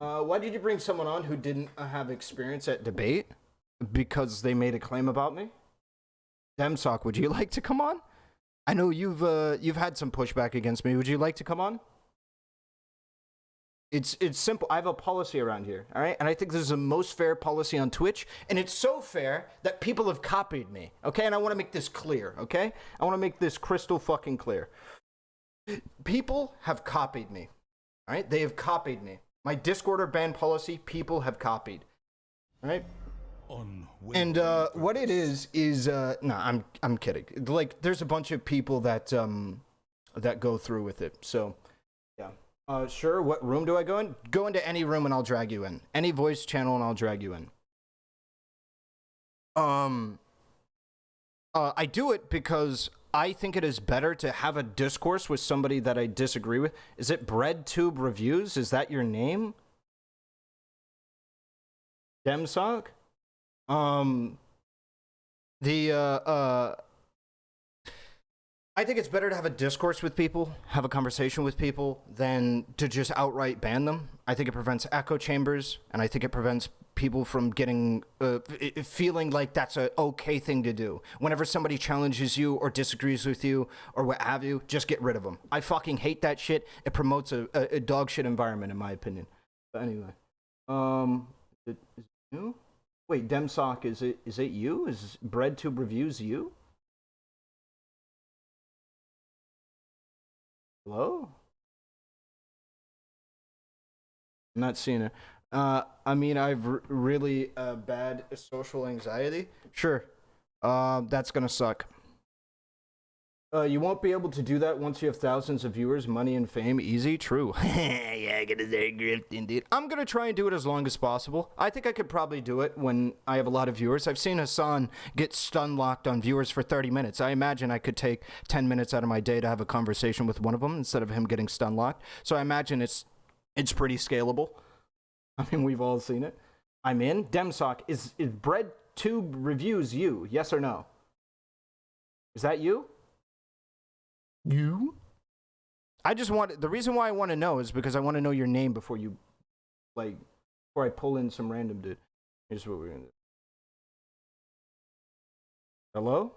Why did you bring someone on who didn't have experience at debate? Because they made a claim about me? Demsock, would you like to come on? I know you've had some pushback against me. Would you like to come on? It's simple. I have a policy around here, all right? And I think this is the most fair policy on Twitch. And it's so fair that people have copied me, okay? And I want to make this clear, okay? I want to make this crystal fucking clear. People have copied me, all right? They have copied me. My Discord or ban policy, people have copied, all right? And what it is no, I'm kidding. Like, there's a bunch of people that that go through with it. So, yeah. Sure. What room do I go in? Go into any room and I'll drag you in. Any voice channel and I'll drag you in. I do it because I think it is better to have a discourse with somebody that I disagree with. Is it BreadTube Reviews? Is that your name? Demsock? I think it's better to have a discourse with people, have a conversation with people, than to just outright ban them. I think it prevents echo chambers, and I think it prevents people from getting, feeling like that's a okay thing to do. Whenever somebody challenges you or disagrees with you or what have you, just get rid of them. I fucking hate that shit. It promotes a dog shit environment, in my opinion. But anyway, is it you? Wait, Demsock, is it you? Is BreadTube Reviews you? Hello? I'm not seeing it. I mean, I've really bad social anxiety. Sure. That's gonna suck. You won't be able to do that once you have thousands of viewers, money, and fame. Easy? True. Yeah, I gotta start grifting, dude. I'm gonna try and do it as long as possible. I think I could probably do it when I have a lot of viewers. I've seen Hassan get stun locked on viewers for 30 minutes. I imagine I could take 10 minutes out of my day to have a conversation with one of them instead of him getting stun locked. So I imagine it's pretty scalable. I mean, we've all seen it. I'm in. Demsock, is BreadTube Reviews you? Yes or no? Is that you? You? I just want, the reason why I want to know is because I want to know your name before you, like, before I pull in some random dude. Here's what we're gonna do. Hello?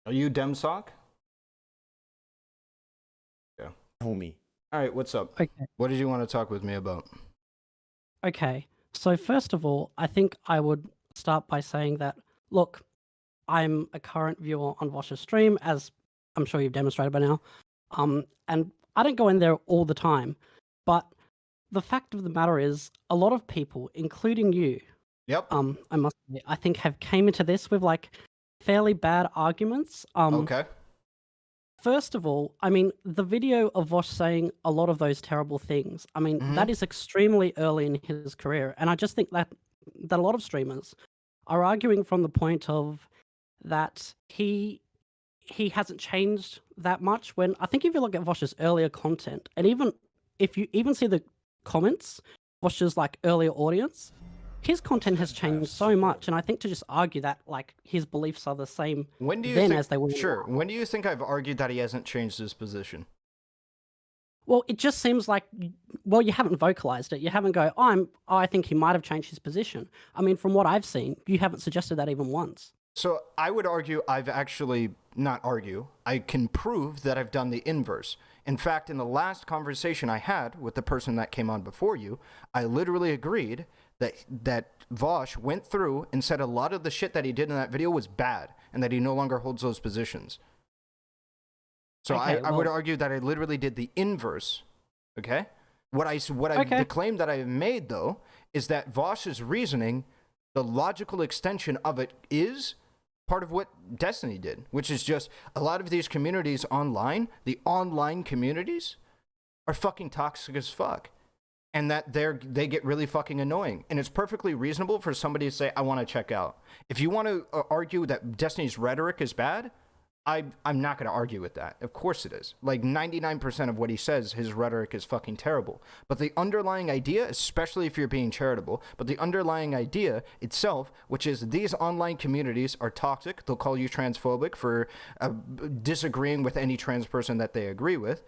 Are you Demsock? Yeah. Homie. All right, what's up? Okay. What did you want to talk with me about? Okay. So first of all, I think I would start by saying that, look, I'm a current viewer on Vaush's stream, as I'm sure you've demonstrated by now. And I don't go in there all the time, but the fact of the matter is, a lot of people, including you, Yep. I must say, I think have came into this with like fairly bad arguments. Okay. First of all, I mean, the video of Vaush saying a lot of those terrible things, I mean, that is extremely early in his career. And I just think that a lot of streamers are arguing from the point of that he hasn't changed that much, when I think if you look at Vaush's earlier content, and even if you even see the comments, Vaush's like earlier audience, his content has changed so much, and I think to just argue that like his beliefs are the same When do you then think, as they were sure, now. when do you think I've argued that he hasn't changed his position? Well, it just seems like, well, you haven't vocalized it. You haven't go, I think he might have changed his position. I mean, from what I've seen, you haven't suggested that even once. So I would argue I've actually, not argue, I can prove that I've done the inverse. In fact, in the last conversation I had with the person that came on before you, I literally agreed that Vaush went through and said a lot of the shit that he did in that video was bad and that he no longer holds those positions. So Okay, I would well- argue that I literally did the inverse, okay? The claim that I made, though, is that Vaush's reasoning, the logical extension of it is part of what Destiny did, which is just a lot of these communities online, the online communities, are fucking toxic as fuck. And that they get really fucking annoying. And it's perfectly reasonable for somebody to say, I want to check out. If you want to argue that Destiny's rhetoric is bad, I'm not going to argue with that. Of course it is. Like 99% of what he says, his rhetoric is fucking terrible. But the underlying idea, especially if you're being charitable, but the underlying idea itself, which is these online communities are toxic. They'll call you transphobic for disagreeing with any trans person that they agree with.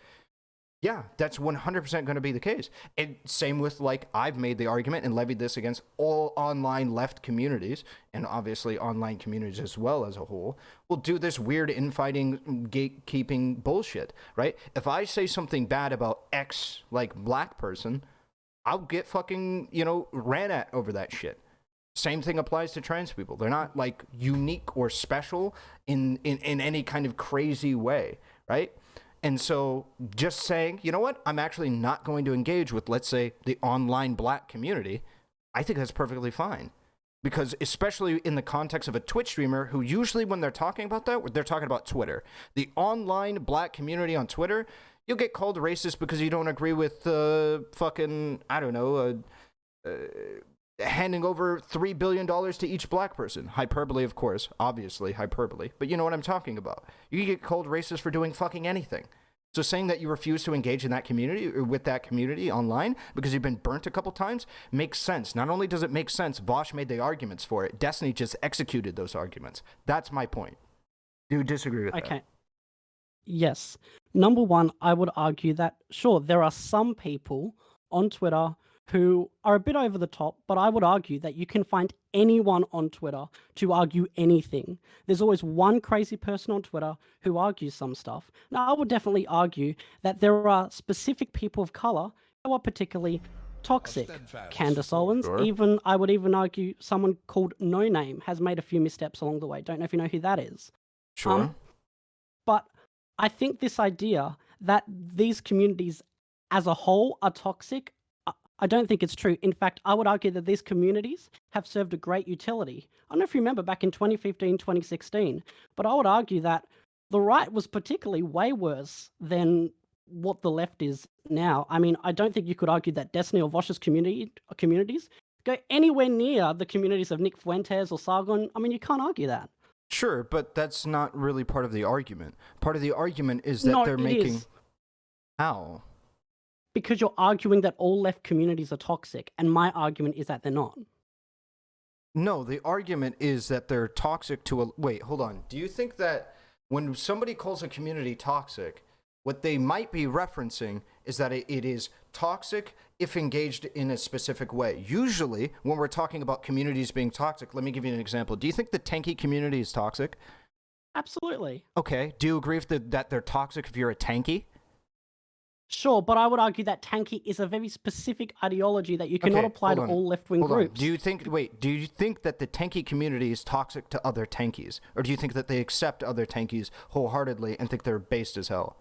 Yeah, that's 100% going to be the case. And same with, like, I've made the argument and levied this against all online left communities, and obviously online communities as well as a whole, will do this weird infighting, gatekeeping bullshit, right? If I say something bad about X, like, black person, I'll get fucking, ran at over that shit. Same thing applies to trans people. They're not, like, unique or special in any kind of crazy way, right? And so just saying, you know what, I'm actually not going to engage with, let's say, the online black community, I think that's perfectly fine. Because especially in the context of a Twitch streamer who usually when they're talking about that, they're talking about Twitter. The online black community on Twitter, you'll get called racist because you don't agree with fucking, I don't know, handing over $3 billion to each black person. Hyperbole, of course, obviously hyperbole, but you know what I'm talking about. You can get called racist for doing fucking anything. So saying that you refuse to engage in that community or with that community online because you've been burnt a couple times makes sense. Not only does it make sense, Vaush made the arguments for it. Destiny just executed those arguments. That's my point. Do you disagree with that? Okay. Yes. Number one, I would argue that, sure, there are some people on Twitter who are a bit over the top, but I would argue that you can find anyone on Twitter to argue anything. There's always one crazy person on Twitter who argues some stuff. Now, I would definitely argue that there are specific people of color who are particularly toxic. Candace Owens, Sure. I would even argue someone called No Name has made a few missteps along the way. Don't know if you know who that is. Sure. But I think this idea that these communities as a whole are toxic, I don't think it's true. In fact, I would argue that these communities have served a great utility. I don't know if you remember back in 2015, 2016, but I would argue that the right was particularly way worse than what the left is now. I mean, I don't think you could argue that Destiny or Vosh's communities go anywhere near the communities of Nick Fuentes or Sargon. I mean, you can't argue that. Sure, but that's not really part of the argument. Part of the argument is that they're making... How? Because you're arguing that all left communities are toxic, and my argument is that they're not. No, the argument is that they're toxic to a... Wait, hold on. Do you think that when somebody calls a community toxic, what they might be referencing is that it is toxic if engaged in a specific way? Usually, when we're talking about communities being toxic, let me give you an example. Do you think the tanky community is toxic? Absolutely. Okay. Do you agree with that they're toxic if you're a tanky? Sure, but I would argue that tanky is a very specific ideology that you cannot apply to all left-wing groups. Do you think that the tanky community is toxic to other tankies? Or do you think that they accept other tankies wholeheartedly and think they're based as hell?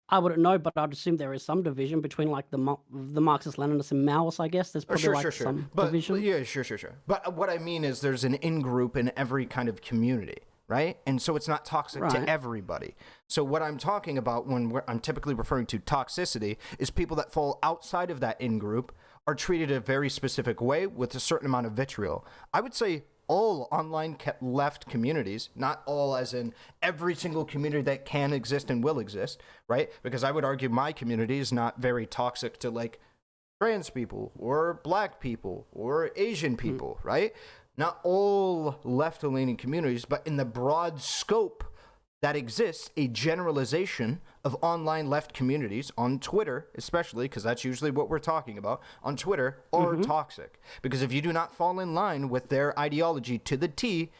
I wouldn't know, but I'd assume there is some division between like the Marxist-Leninists and Maoists, I guess. There's probably some division. Yeah, sure. But what I mean is there's an in-group in every kind of community, right? And so it's not toxic to everybody. So what I'm talking about when I'm typically referring to toxicity is people that fall outside of that in-group are treated a very specific way with a certain amount of vitriol. I would say all online left communities, not all as in every single community that can exist and will exist, right? Because I would argue my community is not very toxic to like trans people or black people or Asian people, right? Not all left-leaning communities, but in the broad scope that exists, a generalization of online left communities on Twitter, especially, because that's usually what we're talking about, on Twitter, are toxic. Because if you do not fall in line with their ideology to the T,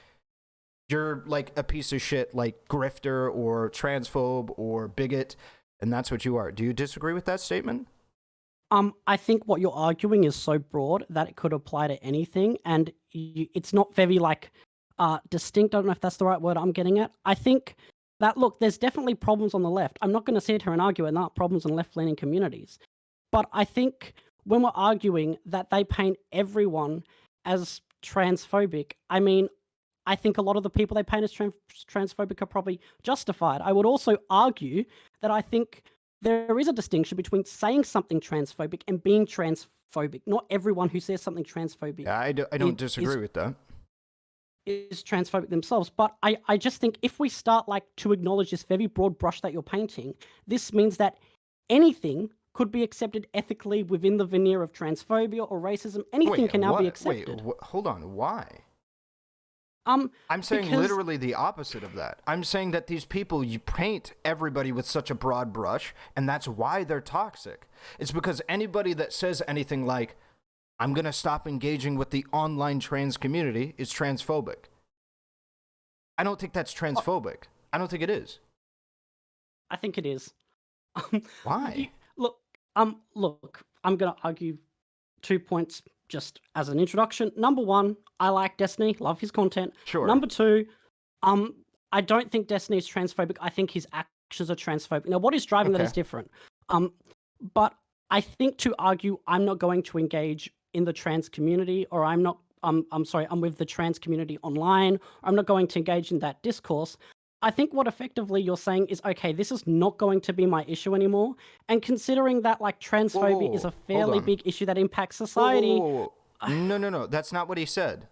you're like a piece of shit, like grifter or transphobe or bigot, and that's what you are. Do you disagree with that statement? I think what you're arguing is so broad that it could apply to anything, and it's not very distinct. I don't know if that's the right word I'm getting at. I think that, look, there's definitely problems on the left. I'm not going to sit here and argue there aren't problems in left-leaning communities. But I think when we're arguing that they paint everyone as transphobic, I mean, I think a lot of the people they paint as transphobic are probably justified. I would also argue that I think there is a distinction between saying something transphobic and being transphobic. Not everyone who says something transphobic I don't disagree with that. Is transphobic themselves, but I just think if we start to acknowledge this very broad brush that you're painting, this means that anything could be accepted ethically within the veneer of transphobia or racism. Anything can now be accepted. Hold on, why? I'm saying Because literally the opposite of that. I'm saying that these people, you paint everybody with such a broad brush, and that's why they're toxic. It's because anybody that says anything like, I'm going to stop engaging with the online trans community is transphobic. I don't think that's transphobic. I don't think it is. I think it is. Why? Look, I'm gonna argue 2 points just as an introduction. Number one, I like Destiny, love his content. Sure. Number two, I don't think Destiny is transphobic. I think his actions are transphobic. Now, what is driving that is different. But I think to argue I'm not going to engage in the trans community, or I'm with the trans community online, or I'm not going to engage in that discourse. I think what effectively you're saying is, okay, this is not going to be my issue anymore. And considering that like transphobia is a fairly big issue that impacts society. No. That's not what he said.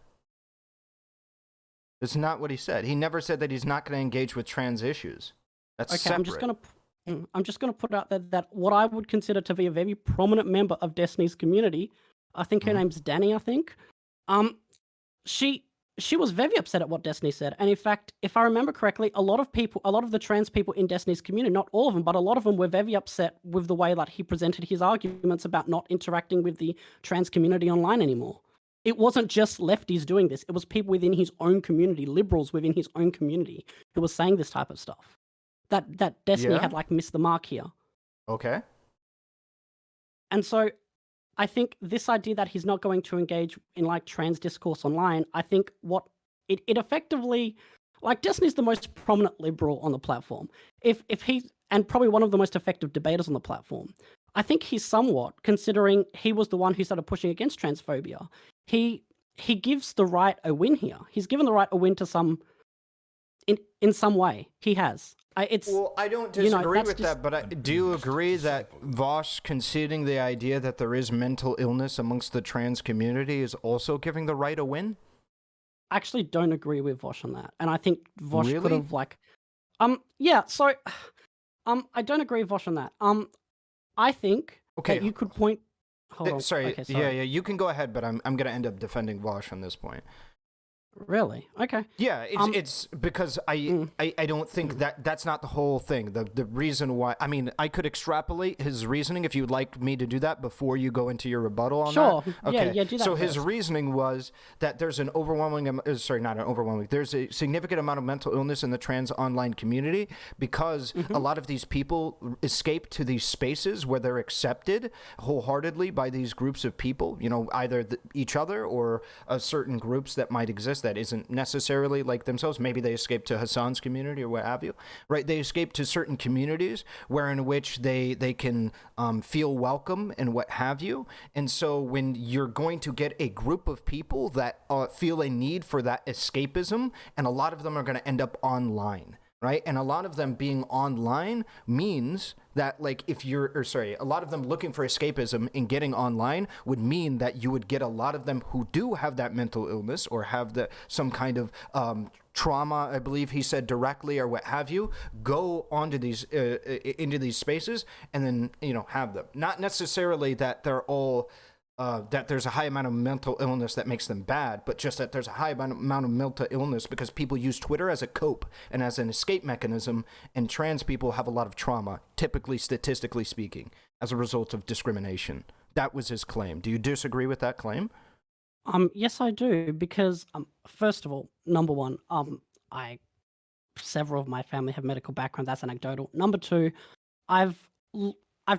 That's not what he said. He never said that he's not going to engage with trans issues. That's separate. I'm just gonna put out that what I would consider to be a very prominent member of Destiny's community, I think her name's Danny, I think. She was very upset at what Destiny said. And in fact, if I remember correctly, a lot of the trans people in Destiny's community, not all of them, but a lot of them were very upset with the way that he presented his arguments about not interacting with the trans community online anymore. It wasn't just lefties doing this. It was people within his own community, liberals within his own community, who were saying this type of stuff. That Destiny had like missed the mark here. Okay. And so I think this idea that he's not going to engage in like trans discourse online, I think what it effectively, like Destiny's the most prominent liberal on the platform. If he, and probably one of the most effective debaters on the platform, I think he's somewhat, considering he was the one who started pushing against transphobia, he gives the right a win here. He's given the right a win to some, in some way. He has. Well, I don't disagree with that, but do you agree that Vaush conceding the idea that there is mental illness amongst the trans community is also giving the right a win? I actually don't agree with Vaush on that. And I think Vaush could have I don't agree with Vaush on that. I think that you could point... Hold on. Sorry. Yeah, you can go ahead, but I'm going to end up defending Vaush on this point. Really? Okay. Yeah, it's because I don't think that's not the whole thing. The reason why, I mean, I could extrapolate his reasoning if you'd like me to do that before you go into your rebuttal on that. Sure. Okay. Yeah, do that So first. his reasoning was that there's there's a significant amount of mental illness in the trans online community because a lot of these people escape to these spaces where they're accepted wholeheartedly by these groups of people, either each other or certain groups that might exist that isn't necessarily like themselves. Maybe they escape to Hassan's community or what have you, right? They escape to certain communities in which they can feel welcome and what have you. And so when you're going to get a group of people that feel a need for that escapism, and a lot of them are going to end up online, right? And a lot of them being online means that, like, a lot of them looking for escapism and getting online would mean that you would get a lot of them who do have that mental illness or have some kind of trauma, I believe he said directly or what have you, go onto these into these spaces and then have them. Not necessarily that they're all that there's a high amount of mental illness that makes them bad, but just that there's a high amount of mental illness because people use Twitter as a cope and as an escape mechanism, and trans people have a lot of trauma, typically, statistically speaking, as a result of discrimination. That was his claim. Do you disagree with that claim? Yes, I do, because first of all, number one, several of my family have medical background. That's anecdotal. Number two, I've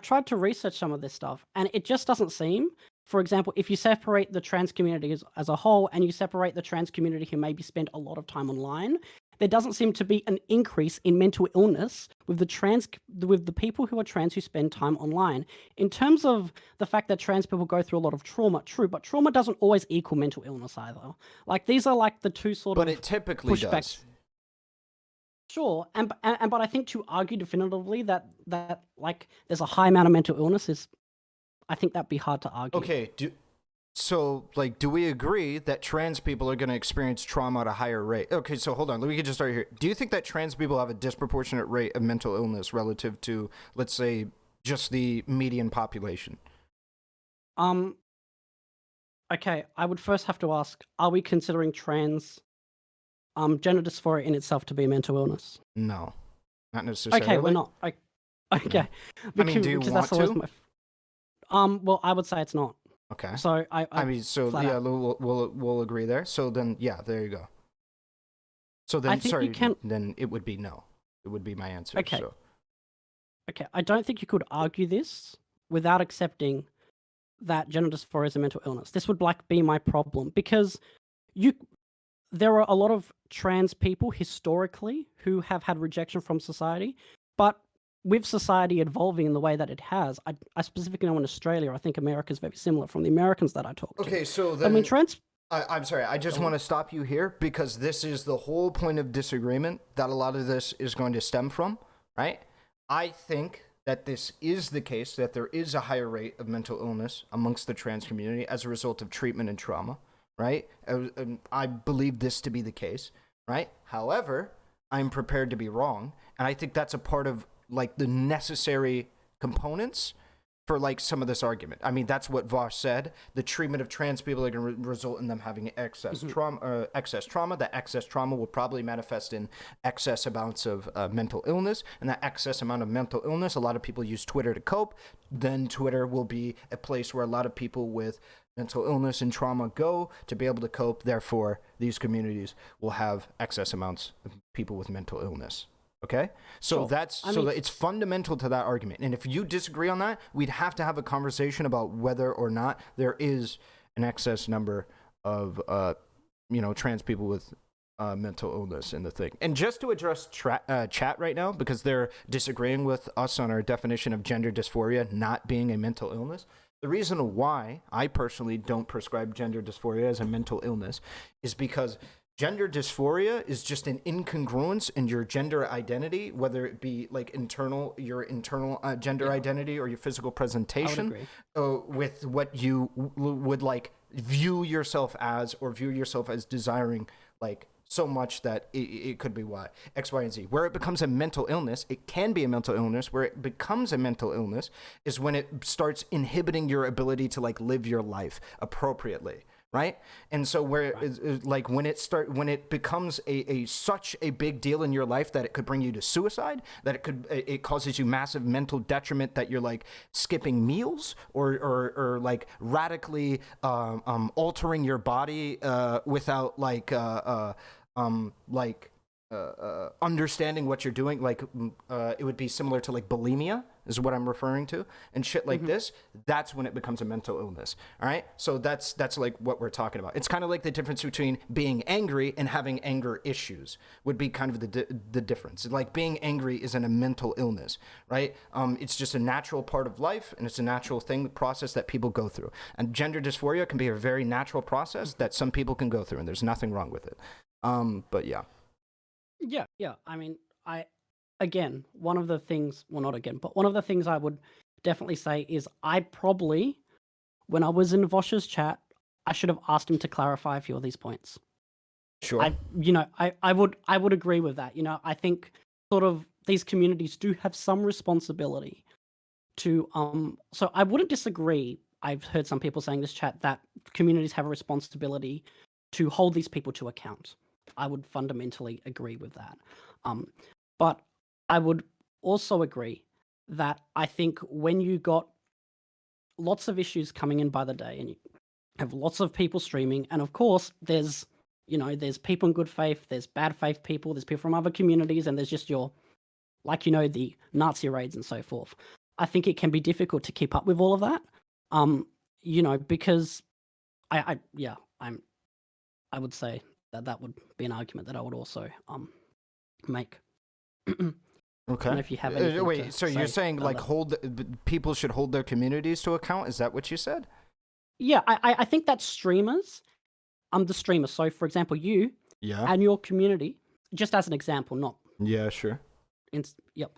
tried to research some of this stuff, and it just doesn't seem. For example, if you separate the trans community as a whole, and you separate the trans community who maybe spend a lot of time online, there doesn't seem to be an increase in mental illness with the people who are trans who spend time online. In terms of the fact that trans people go through a lot of trauma, true, but trauma doesn't always equal mental illness either. Like, these are like the two sort of But it typically pushbacks. does. Sure, but I think to argue definitively that like there's a high amount of mental illness is, I think that'd be hard to argue. Okay, do we agree that trans people are going to experience trauma at a higher rate? Okay, so hold on, we can just start here. Do you think that trans people have a disproportionate rate of mental illness relative to, let's say, just the median population? Okay, I would first have to ask, are we considering trans gender dysphoria in itself to be a mental illness? No, not necessarily. Okay, we're not. Okay. I mean, do you because want that's always to? well, I would say it's not. Okay. So I mean, so flat yeah, out. we'll agree there. So then, yeah, there you go. So then, I think you can. then it would be no. It would be my answer. Okay. So. Okay, I don't think you could argue this without accepting that gender dysphoria is a mental illness. This would be my problem because there are a lot of trans people historically who have had rejection from society, but with society evolving in the way that it has, I specifically know in Australia, I think America is very similar from the Americans that I talk to. Okay, so then... I mean, I'm sorry, I just want to stop you here because this is the whole point of disagreement that a lot of this is going to stem from, right? I think that this is the case, that there is a higher rate of mental illness amongst the trans community as a result of treatment and trauma, right? I believe this to be the case, right? However, I'm prepared to be wrong, and I think that's a part of, like, the necessary components for, like, some of this argument. I mean, that's what Vaush said. The treatment of trans people are going to result in them having excess trauma. That excess trauma will probably manifest in excess amounts of mental illness. And that excess amount of mental illness, a lot of people use Twitter to cope. Then Twitter will be a place where a lot of people with mental illness and trauma go to be able to cope. Therefore, these communities will have excess amounts of people with mental illness. Okay, so sure. It's fundamental to that argument. And if you disagree on that, we'd have to have a conversation about whether or not there is an excess number of, trans people with mental illness in the thing. And just to address chat right now, because they're disagreeing with us on our definition of gender dysphoria not being a mental illness. The reason why I personally don't prescribe gender dysphoria as a mental illness is because gender dysphoria is just an incongruence in your gender identity, whether it be like your internal gender identity or your physical presentation, with what you would like view yourself as or view yourself as desiring, like so much that it could be X, Y, and Z. Where it becomes a mental illness, it can be a mental illness. Where it becomes a mental illness is when it starts inhibiting your ability to like live your life appropriately. Right. And so like when it becomes such a big deal in your life that it could bring you to suicide, that it causes you massive mental detriment, that you're like skipping meals or like radically altering your body without understanding what you're doing. Like it would be similar to like bulimia is what I'm referring to, and shit like this. That's when it becomes a mental illness. All right, so that's like what we're talking about. It's kind of like the difference between being angry and having anger issues would be kind of the difference. Like being angry isn't a mental illness, right? It's just a natural part of life, and it's a natural process that people go through. And gender dysphoria can be a very natural process that some people can go through, and there's nothing wrong with it. But yeah. Yeah. I mean, one of the things I would definitely say is I probably, when I was in Vaush's chat, I should have asked him to clarify a few of these points. Sure. I would agree with that. I think sort of these communities do have some responsibility to, so I wouldn't disagree. I've heard some people saying in this chat that communities have a responsibility to hold these people to account. I would fundamentally agree with that. But I would also agree that I think when you got lots of issues coming in by the day and you have lots of people streaming, and of course there's people in good faith, there's bad faith people, there's people from other communities, and there's just the Nazi raids and so forth. I think it can be difficult to keep up with all of that. Because I would say that would be an argument that I would also make. Okay. If you have wait, so you're saying like people should hold their communities to account? Is that what you said? Yeah, I think that streamers, the streamers. So for example, you and your community, just as an example, not. Yeah, sure. Yep.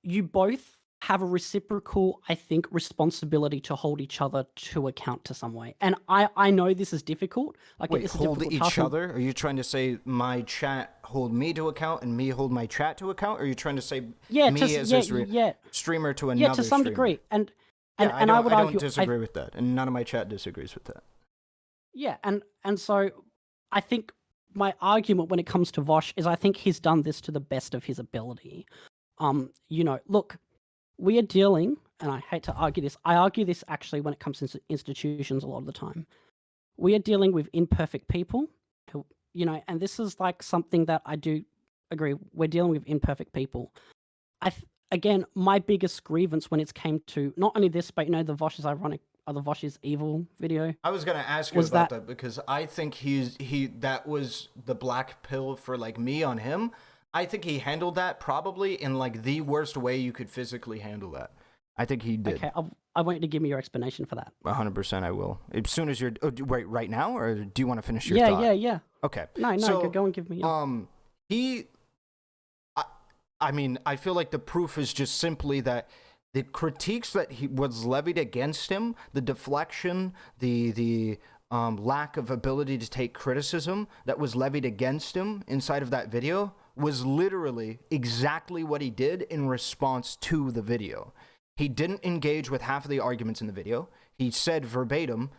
You both have a reciprocal, I think, responsibility to hold each other to account to some way. And I know this is difficult. Wait, this hold is each other? Are you trying to say my chat hold me to account and me hold my chat to account? Or are you trying to say me as a streamer to another streamer? Yeah, to some degree. And I would argue... I don't disagree with that. And none of my chat disagrees with that. Yeah, and so I think my argument when it comes to Vaush is I think he's done this to the best of his ability. Look, we are dealing, and I hate to argue this, I argue this actually when it comes to institutions a lot of the time. We are dealing with imperfect people who, and this is like something that I do agree. We're dealing with imperfect people. Again, my biggest grievance when it came to not only this, but the Vaush is ironic, or the Vaush is evil video. I was gonna ask you about that because I think that was the black pill for like me on him. I think he handled that probably in like the worst way you could physically handle that. I think he did. Okay, I want you to give me your explanation for that. 100% I will. As soon as you're... wait, right now? Or do you want to finish your thought? Yeah. Okay. No, go and give me... I mean, I feel like the proof is just simply that the critiques that he was levied against him, the deflection, the lack of ability to take criticism that was levied against him inside of that video was literally exactly what he did in response to the video. He didn't engage with half of the arguments in the video. He said verbatim,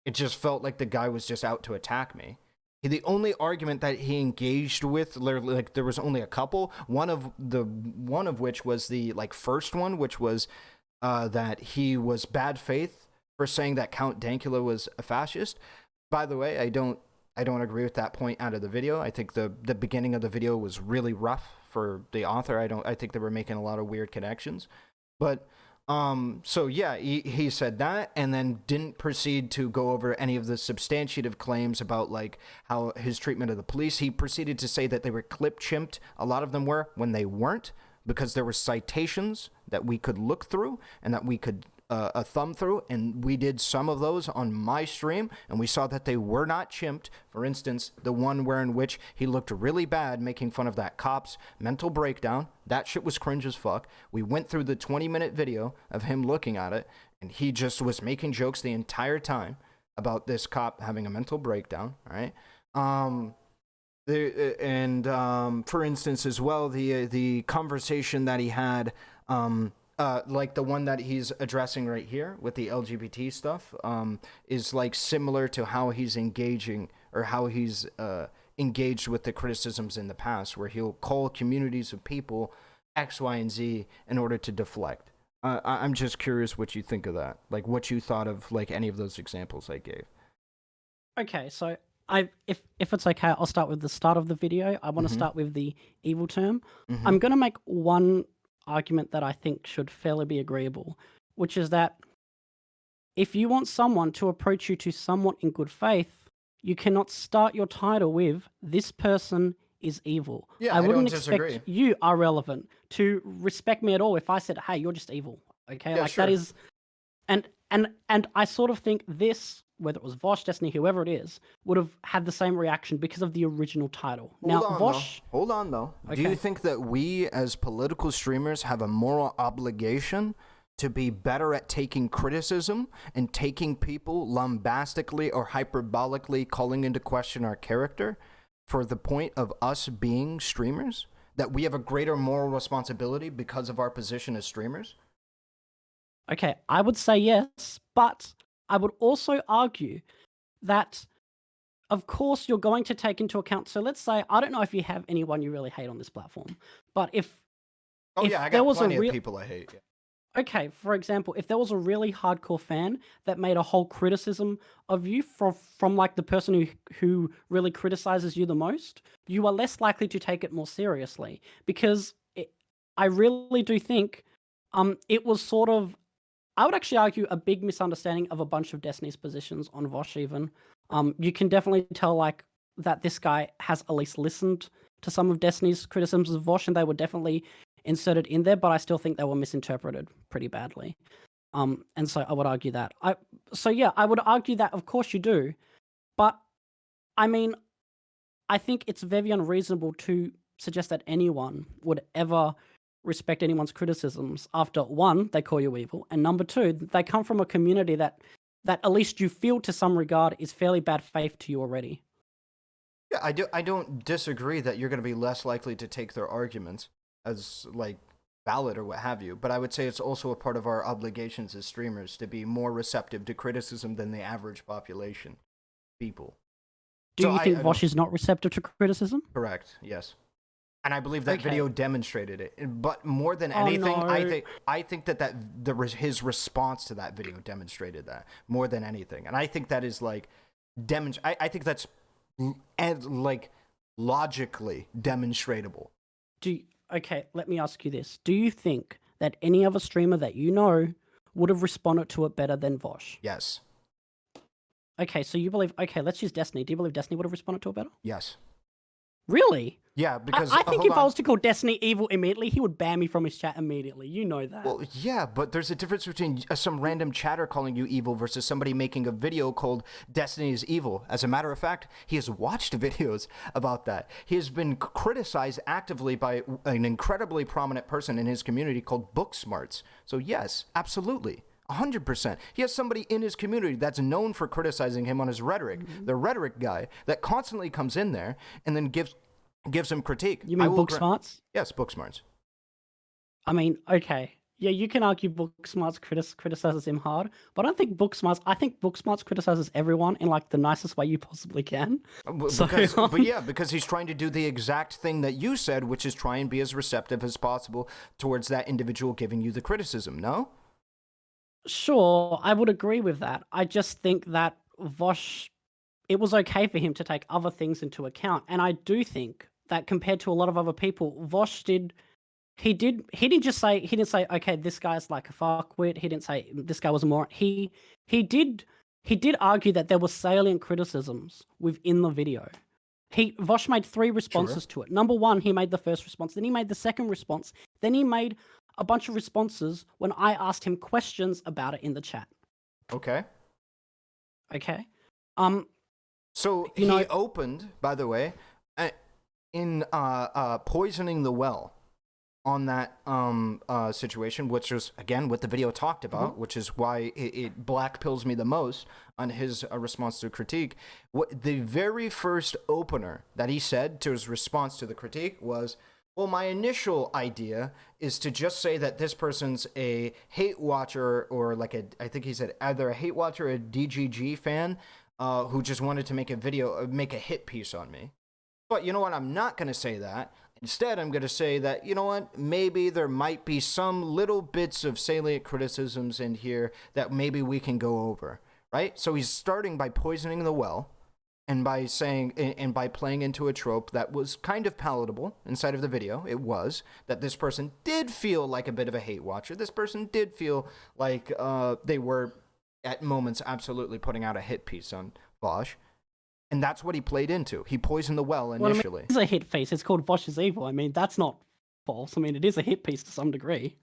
it just felt like the guy was just out to attack me. The only argument that he engaged with, like there was only a couple. One of which was the like first one, which was that he was bad faith for saying that Count Dankula was a fascist. By the way, I don't agree with that point out of the video. I think the beginning of the video was really rough for the author. I think they were making a lot of weird connections, but. So yeah, he said that and then didn't proceed to go over any of the substantiative claims about like how his treatment of the police. He proceeded to say that they were clip-chimped. A lot of them were when they weren't, because there were citations that we could look through and that we could thumb through, and we did some of those on my stream, and we saw that they were not chimped. For instance, the one where in which he looked really bad making fun of that cop's mental breakdown. That shit was cringe as fuck. We went through the 20-minute video of him looking at it, and he just was making jokes the entire time about this cop having a mental breakdown, all right? For instance, as well, the conversation that he had, like the one that he's addressing right here with the LGBT stuff, is like similar to how he's engaging or how he's engaged with the criticisms in the past, where he'll call communities of people X, Y, and Z in order to deflect. I'm just curious what you think of that, like what you thought of like any of those examples I gave. Okay, so if it's okay, I'll start with the start of the video. I want to start with the evil term. I'm going to make one argument that I think should fairly be agreeable, which is that if you want someone to approach you to somewhat in good faith, you cannot start your title with "this person is evil." Yeah, I wouldn't don't disagree. expect you are relevant to respect me at all if I said, "Hey, you're just evil." Okay, yeah, like sure. that is, and I sort of think this, whether it was Vaush, Destiny, whoever it is, would have had the same reaction because of the original title. Hold on though. Okay. Do you think that we as political streamers have a moral obligation to be better at taking criticism and taking people lambastically or hyperbolically calling into question our character for the point of us being streamers? That we have a greater moral responsibility because of our position as streamers? Okay, I would say yes, but I would also argue that, of course, you're going to take into account. So let's say, I don't know if you have anyone you really hate on this platform, but if I got plenty of people I hate. Yeah. Okay, for example, if there was a really hardcore fan that made a whole criticism of you from like the person who really criticizes you the most, you are less likely to take it more seriously, because I really do think it was sort of, I would actually argue, a big misunderstanding of a bunch of Destiny's positions on Vaush even. You can definitely tell like that this guy has at least listened to some of Destiny's criticisms of Vaush, and they were definitely inserted in there, but I still think they were misinterpreted pretty badly. And so I would argue that. I would argue that of course you do, but I mean, I think it's very unreasonable to suggest that anyone would ever respect anyone's criticisms after, one, they call you evil, and number two, they come from a community that at least you feel to some regard is fairly bad faith to you already. Yeah, I don't disagree that you're going to be less likely to take their arguments as like valid or what have you, but I would say it's also a part of our obligations as streamers to be more receptive to criticism than the average population people. Do you think Vaush is not receptive to criticism? Correct. Yes. And I believe that video demonstrated it. But more than anything, I think that his response to that video demonstrated that more than anything. And I think that is like I think that's like logically demonstratable. Okay, let me ask you this. Do you think that any other streamer that you know would have responded to it better than Vaush? Yes. Okay, so you believe... Okay, let's use Destiny. Do you believe Destiny would have responded to it better? Yes. Really? Yeah, because... I think if I was to call Destiny evil immediately, he would ban me from his chat immediately. You know that. Well, yeah, but there's a difference between some random chatter calling you evil versus somebody making a video called Destiny is evil. As a matter of fact, he has watched videos about that. He has been criticized actively by an incredibly prominent person in his community called Booksmarts. So yes, absolutely. 100%. He has somebody in his community that's known for criticizing him on his rhetoric. Mm-hmm. The rhetoric guy that constantly comes in there and then gives him critique. You mean Booksmarts? Yes, Booksmarts. I mean, okay. Yeah, you can argue Booksmarts criticizes him hard, but I think Booksmarts criticizes everyone in like the nicest way you possibly can. Because he's trying to do the exact thing that you said, which is try and be as receptive as possible towards that individual giving you the criticism, no? Sure, I would agree with that. I just think that Vaush, it was okay for him to take other things into account. And I do think that compared to a lot of other people, Vaush he didn't say, okay, this guy's like a fuckwit. He didn't say this guy was a moron. He did argue that there were salient criticisms within the video. Vaush made 3 responses to it. Number 1, he made the first response. Then he made the second response. Then he made a bunch of responses when I asked him questions about it in the chat. Okay. So he opened, by the way, in poisoning the well on that situation, which was, again, what the video talked about, which is why it black pills me the most on his response to critique. The very first opener that he said to his response to the critique was, well, my initial idea is to just say that this person's a hate watcher or I think he said either a hate watcher or a DGG fan who just wanted to make a hit piece on me. But you know what? I'm not going to say that. Instead, I'm going to say that, you know what? Maybe there might be some little bits of salient criticisms in here that maybe we can go over, right? So he's starting by poisoning the well. And by playing into a trope that was kind of palatable inside of the video, it was that this person did feel like a bit of a hate watcher. This person did feel like they were, at moments, absolutely putting out a hit piece on Vaush. And that's what he played into. He poisoned the well initially. Well, it's a hit piece. It's called Vaush is Evil. I mean, that's not false. I mean, it is a hit piece to some degree.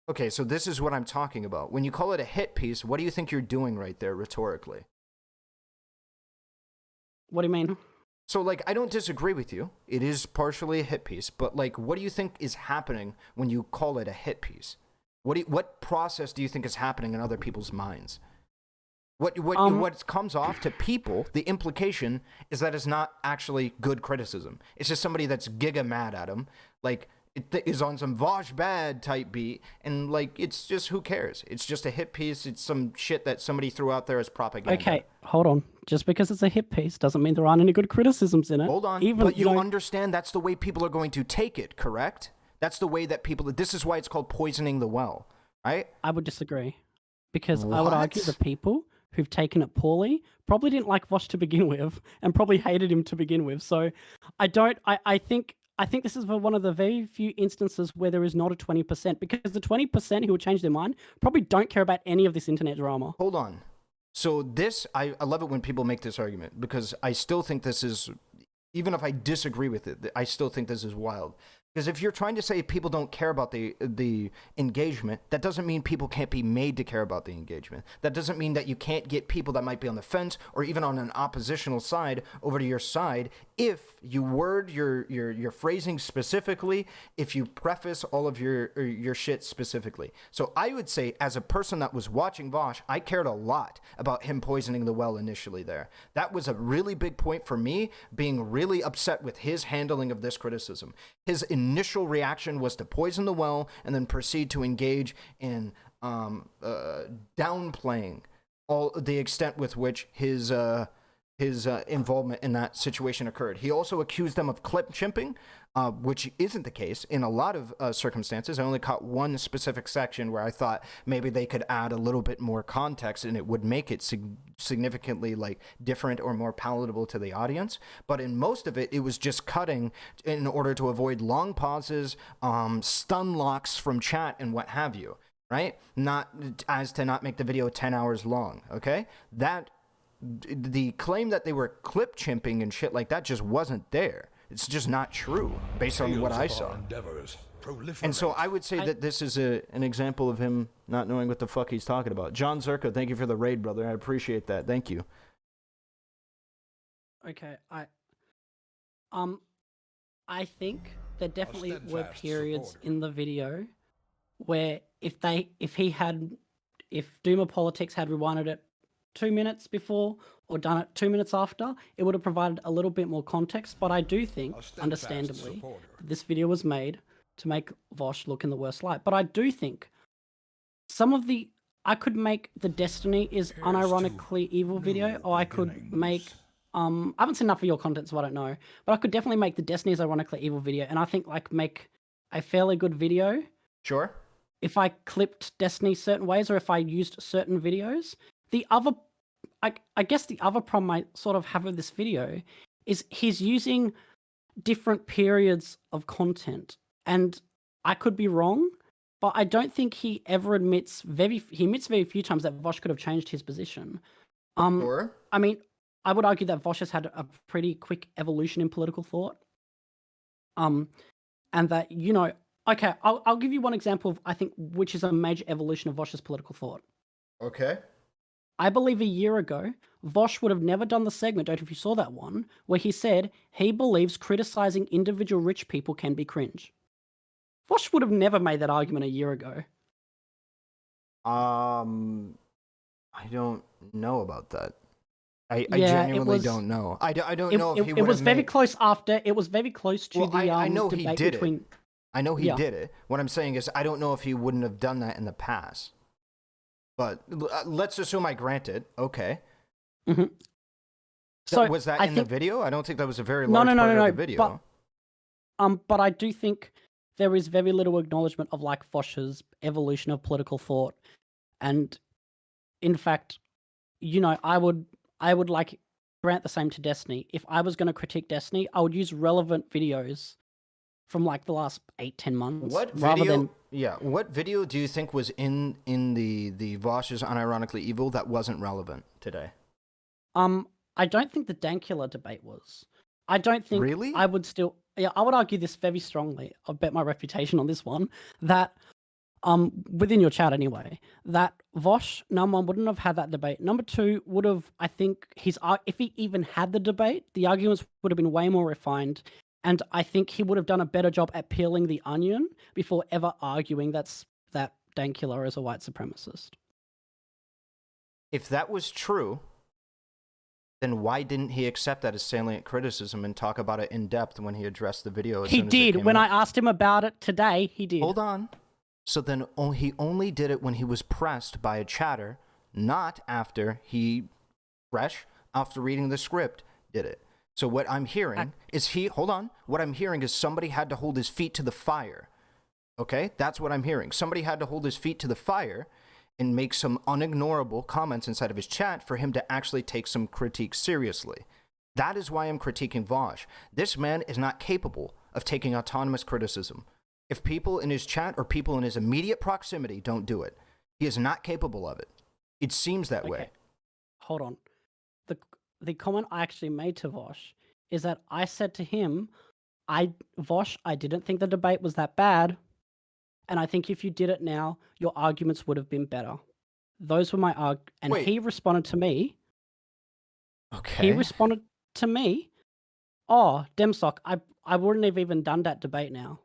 Okay, so this is what I'm talking about. When you call it a hit piece, what do you think you're doing right there rhetorically? What do you mean? So, I don't disagree with you. It is partially a hit piece, but, what do you think is happening when you call it a hit piece? What process do you think is happening in other people's minds? What comes off to people, the implication is that it's not actually good criticism. It's just somebody that's giga mad at him, it is on some Vaush bad type beat, and it's just, who cares? It's just a hit piece. It's some shit that somebody threw out there as propaganda. Okay, hold on. Just because it's a hit piece doesn't mean there aren't any good criticisms in it. Hold on, but you understand that's the way people are going to take it, correct? That's the way that this is why it's called poisoning the well, right? I would disagree, because I would argue the people who've taken it poorly probably didn't like Vaush to begin with, and probably hated him to begin with. So I think this is one of the very few instances where there is not a 20%, because the 20% who will change their mind probably don't care about any of this internet drama. Hold on. So I love it when people make this argument, because I still think this is, even if I disagree with it, I still think this is wild. Because if you're trying to say people don't care about the engagement, that doesn't mean people can't be made to care about the engagement. That doesn't mean that you can't get people that might be on the fence or even on an oppositional side over to your side if you word your phrasing specifically, if you preface all of your shit specifically. So I would say, as a person that was watching Vaush, I cared a lot about him poisoning the well initially there. That was a really big point for me, being really upset with his handling of this criticism. His initial reaction was to poison the well and then proceed to engage in downplaying all the extent with which his his involvement in that situation occurred. He also accused them of clip chimping, which isn't the case in a lot of circumstances. I only caught one specific section where I thought maybe they could add a little bit more context and it would make it significantly like different or more palatable to the audience. But in most of it, it was just cutting in order to avoid long pauses, stun locks from chat and what have you, right? Not as to not make the video 10 hours long, okay? The claim that they were clip chimping and shit like that just wasn't there. It's just not true based on what I saw. And so I would say that this is an example of him not knowing what the fuck he's talking about. John Zerka, thank you for the raid, brother. I appreciate that. Thank you. Okay, I think there definitely were periods in the video where if Doomerpolitics had rewinded it 2 minutes before or done it 2 minutes after, it would have provided a little bit more context. But I do think, understandably, this video was made to make Vaush look in the worst light. But I do think I could make the Destiny is unironically evil video, or I could make, I haven't seen enough of your content, so I don't know, but I could definitely make the Destiny is ironically evil video, and I think like make a fairly good video. Sure. If I clipped Destiny certain ways, or if I used certain videos. The other, I guess the other problem I sort of have with this video is he's using different periods of content, and I could be wrong, but I don't think he ever admits very few times that Vaush could have changed his position. Sure. I mean, I would argue that Vaush has had a pretty quick evolution in political thought. And that, you know, okay, I'll give you one example of, I think, which is a major evolution of Vaush's political thought. Okay. I believe a year ago, Vaush would have never done the segment, don't know if you saw that one, where he said he believes criticizing individual rich people can be cringe. Vaush would have never made that argument a year ago. I don't know about that. I genuinely don't know. I don't know if he would have. It was very close after. It was very close to the I know he debate did between. it. I know he did it. What I'm saying is, I don't know if he wouldn't have done that in the past. But let's assume I grant it. Okay. Mm-hmm. So was that in the video? I don't think that was a very large part of the video. But I do think there is very little acknowledgement of like Vaush's evolution of political thought, and in fact, you know, I would like grant the same to Destiny. If I was going to critique Destiny, I would use relevant videos from like the last 8-10 months. What video? What video do you think was in the Vaush's unironically evil that wasn't relevant today? I don't think the Dankula debate was. I don't think. Really? I would still. Yeah, I would argue this very strongly. I'll bet my reputation on this one that within your chat anyway, that Vaush, number one, wouldn't have had that debate. Number two, would have, I think, if he even had the debate, the arguments would have been way more refined. And I think he would have done a better job at peeling the onion before ever arguing that Dankula is a white supremacist. If that was true, then why didn't he accept that as salient criticism and talk about it in depth when he addressed the video? He did. When I asked him about it today, he did. Hold on. So then he only did it when he was pressed by a chatter, not after after reading the script, did it. So what I'm hearing is what I'm hearing is somebody had to hold his feet to the fire. Okay? That's what I'm hearing. Somebody had to hold his feet to the fire and make some unignorable comments inside of his chat for him to actually take some critique seriously. That is why I'm critiquing Vaush. This man is not capable of taking autonomous criticism. If people in his chat or people in his immediate proximity don't do it, he is not capable of it. It seems that way. Hold on. The comment I actually made to Vaush is that I said to him, Vaush, I didn't think the debate was that bad, and I think if you did it now, your arguments would have been better. Those were my arguments. And he responded to me. Okay. He responded to me, oh, Demsock, I wouldn't have even done that debate now.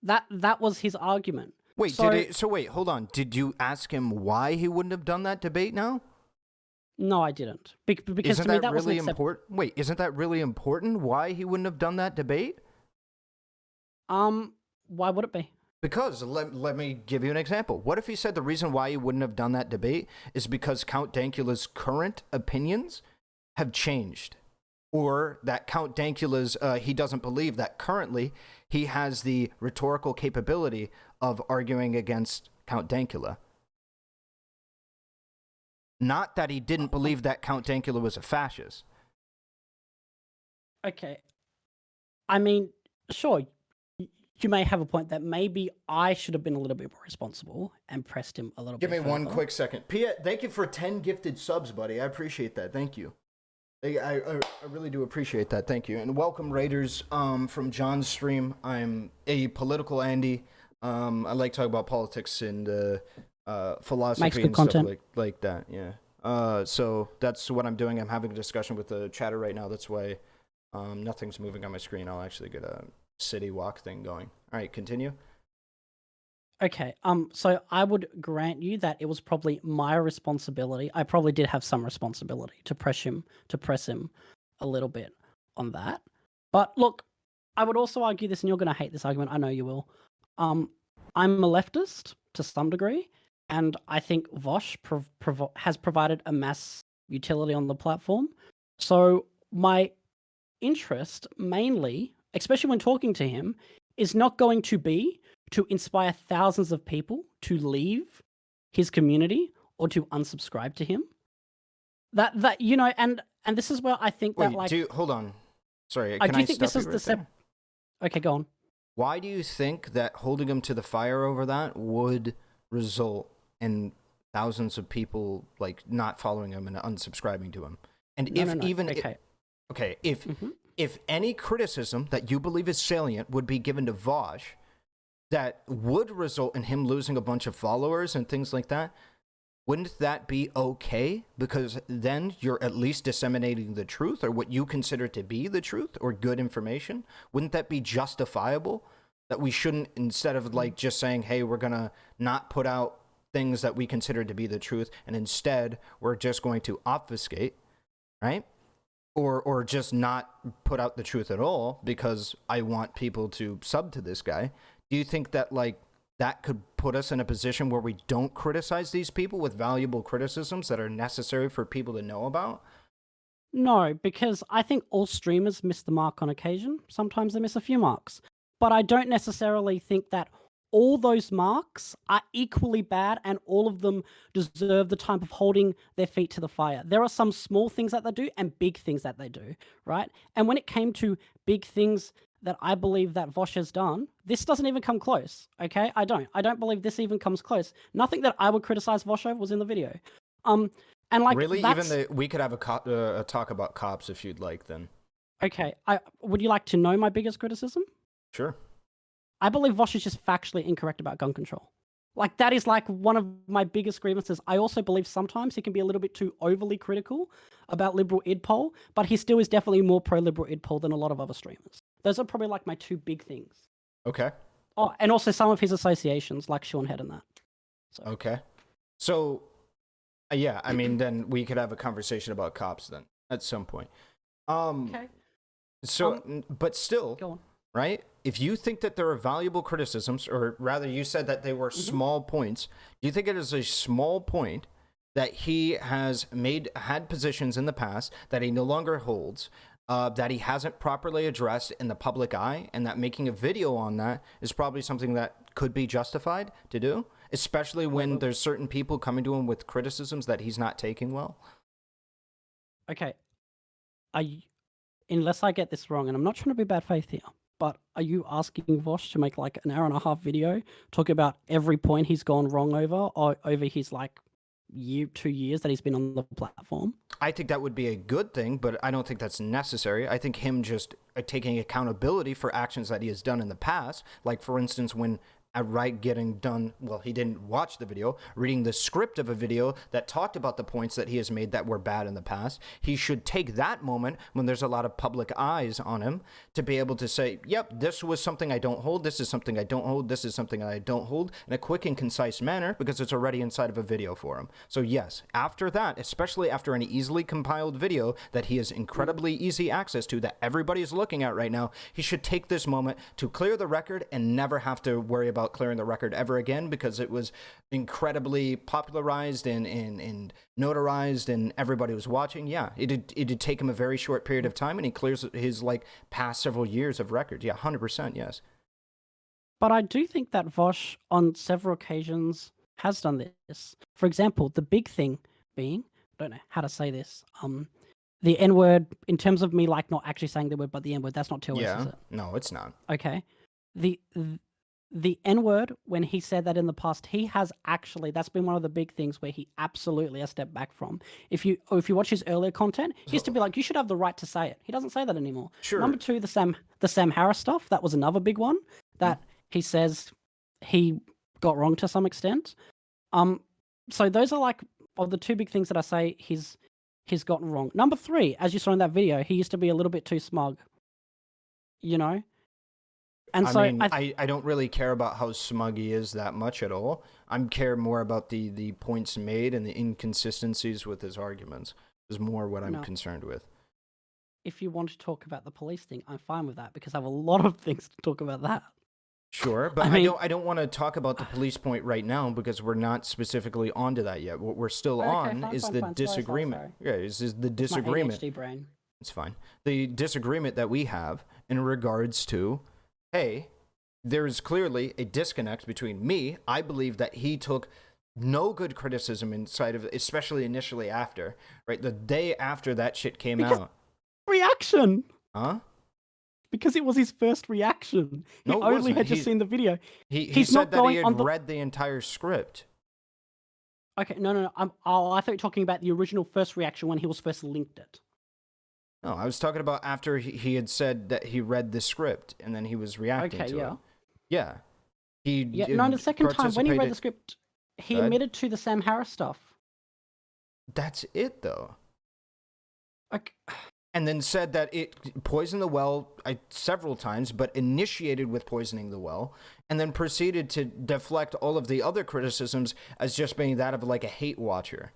That was his argument. Wait, wait, hold on. Did you ask him why he wouldn't have done that debate now? No, I didn't. Because isn't to me, that really wasn't important? Wait, isn't that really important? Why he wouldn't have done that debate? Why would it be? Because let me give you an example. What if he said the reason why he wouldn't have done that debate is because Count Dankula's current opinions have changed, or that Count Dankula's, he doesn't believe that currently he has the rhetorical capability of arguing against Count Dankula. Not that he didn't believe that Count Dankula was a fascist. Okay. I mean, sure, you may have a point that maybe I should have been a little bit more responsible and pressed him a little bit. Give me further. one quick second. Pia, thank you for 10 gifted subs, buddy. I appreciate that. Thank you. I really do appreciate that. Thank you. And welcome, Raiders, from John's stream. I'm a political Andy. I like to talk about politics and philosophy and content. stuff like that. Yeah. So that's what I'm doing. I'm having a discussion with the chatter right now. That's why nothing's moving on my screen. I'll actually get a city walk thing going. All right, continue. Okay. So I would grant you that it was probably my responsibility. I probably did have some responsibility to press him a little bit on that. But look, I would also argue this, and you're going to hate this argument. I know you will. I'm a leftist to some degree, and I think Vaush has provided a mass utility on the platform. So my interest mainly, especially when talking to him, is not going to be to inspire thousands of people to leave his community or to unsubscribe to him. That you know, and this is where I think that hold on. Sorry, do you think this is the Okay, go on. Why do you think that holding him to the fire over that would result in thousands of people like not following him and unsubscribing to him? And if any criticism that you believe is salient would be given to Vaush, that would result in him losing a bunch of followers and things like that, wouldn't that be okay? Because then you're at least disseminating the truth, or what you consider to be the truth, or good information. Wouldn't that be justifiable? That we shouldn't, instead of like just saying, hey, we're gonna not put out things that we consider to be the truth, and instead we're just going to obfuscate, right? Or just not put out the truth at all because I want people to sub to this guy. Do you think that like that could put us in a position where we don't criticize these people with valuable criticisms that are necessary for people to know about? No, because I think all streamers miss the mark on occasion. Sometimes they miss a few marks. But I don't necessarily think that all those marks are equally bad and all of them deserve the time of holding their feet to the fire. There are some small things that they do and big things that they do, right? And when it came to big things that I believe that Vaush has done, this doesn't even come close, okay? I don't believe this even comes close. Nothing that I would criticize Vaush over was in the video. And like really, we could have a talk about cops if you'd like. Then okay, would you like to know my biggest criticism? Sure. I believe Vaush is just factually incorrect about gun control. Like, that is like one of my biggest grievances. I also believe sometimes he can be a little bit too overly critical about liberal idpol, but he still is definitely more pro-liberal idpol than a lot of other streamers. Those are probably like my two big things. Okay. Oh, and also some of his associations, like Sean Head and that. So. Okay. So, yeah, I mean, then we could have a conversation about cops then at some point. Okay. So, but still, go on. Right? If you think that there are valuable criticisms, or rather you said that they were small points, do you think it is a small point that he has had positions in the past that he no longer holds, that he hasn't properly addressed in the public eye, and that making a video on that is probably something that could be justified to do, especially when there's certain people coming to him with criticisms that he's not taking well? Okay. Unless I get this wrong, and I'm not trying to be bad faith here, but are you asking Vaush to make like an hour and a half video talking about every point he's gone wrong over, or over his like 2 years that he's been on the platform? I think that would be a good thing, but I don't think that's necessary. I think him just taking accountability for actions that he has done in the past, like for instance when getting done, well, he didn't watch the video, reading the script of a video that talked about the points that he has made that were bad in the past. He should take that moment when there's a lot of public eyes on him to be able to say, yep, this was something I don't hold, this is something I don't hold, this is something I don't hold, in a quick and concise manner, because it's already inside of a video for him. So yes, after that, especially after an easily compiled video that he has incredibly easy access to, that everybody is looking at right now, he should take this moment to clear the record and never have to worry about about clearing the record ever again because it was incredibly popularized and notarized and everybody was watching. Yeah, it did take him a very short period of time, and he clears his past several years of records. Yeah, 100%, yes. But I do think that Vaush, on several occasions, has done this. For example, the big thing being, I don't know how to say this, the N-word, in terms of me not actually saying the word, but the N-word, that's not 2S, is it? No, it's not. Okay. The N-word, when he said that in the past, he has actually, that's been one of the big things where he absolutely has stepped back from. If you watch his earlier content, he used to be like, you should have the right to say it. He doesn't say that anymore. Sure. Number two, the Sam Harris stuff, that was another big one that he says he got wrong to some extent. So those are of the two big things that I say he's gotten wrong. Number three, as you saw in that video, he used to be a little bit too smug. And I don't really care about how smug he is that much at all. I care more about the points made and the inconsistencies with his arguments is more what I'm concerned with. If you want to talk about the police thing, I'm fine with that because I have a lot of things to talk about that. Sure, but I don't want to talk about the police point right now because we're not specifically onto that yet. What we're still is the disagreement. Sorry. Yeah, is the disagreement. My ADHD brain. It's fine. The disagreement that we have in regards to, hey, there is clearly a disconnect between me. I believe that he took no good criticism inside of, especially initially after, right? The day after that shit came out. Reaction. Huh? Because it was his first reaction. He only had just seen the video. He said that he had read the entire script. Okay, no. I thought you were talking about the original first reaction when he was first linked it. No, I was talking about after he had said that he read the script and then he was reacting to it. Yeah. The second time when he read the script, he admitted to the Sam Harris stuff. That's it, though. Okay. And then said that it poisoned the well several times, but initiated with poisoning the well, and then proceeded to deflect all of the other criticisms as just being that of a hate watcher.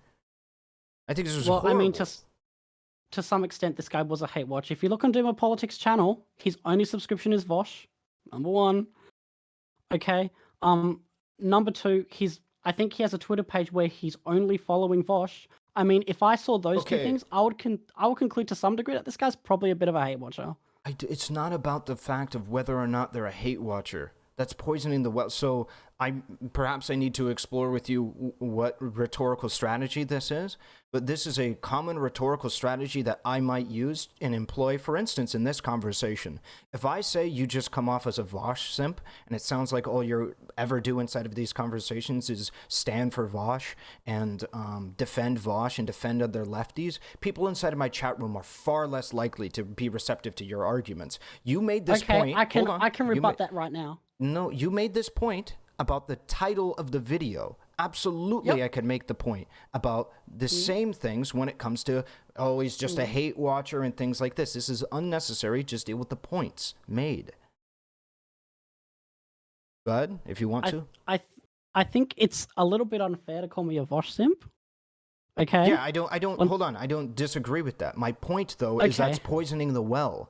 I think this was horrible. I mean, to some extent, this guy was a hate watcher. If you look on Doomerpolitics channel, his only subscription is Vaush. Number one. Okay. Number two, I think he has a Twitter page where he's only following Vaush. I mean, if I saw those two things, I would conclude to some degree that this guy's probably a bit of a hate watcher. It's not about the fact of whether or not they're a hate watcher. That's poisoning the well. So perhaps I need to explore with you what rhetorical strategy this is. But this is a common rhetorical strategy that I might use and employ, for instance, in this conversation. If I say you just come off as a Vaush simp, and it sounds like all you ever do inside of these conversations is stand for Vaush and defend Vaush and defend other lefties, people inside of my chat room are far less likely to be receptive to your arguments. You made this point. I can rebut that right now. No, you made this point about the title of the video. Absolutely, Yep. I could make the point about the same things when it comes to, he's just a hate watcher and things like this. This is unnecessary. Just deal with the points made. Go ahead, if you want to. I think it's a little bit unfair to call me a Vaush simp. Okay? Yeah, I don't, hold on. I don't disagree with that. My point, though, is that's poisoning the well.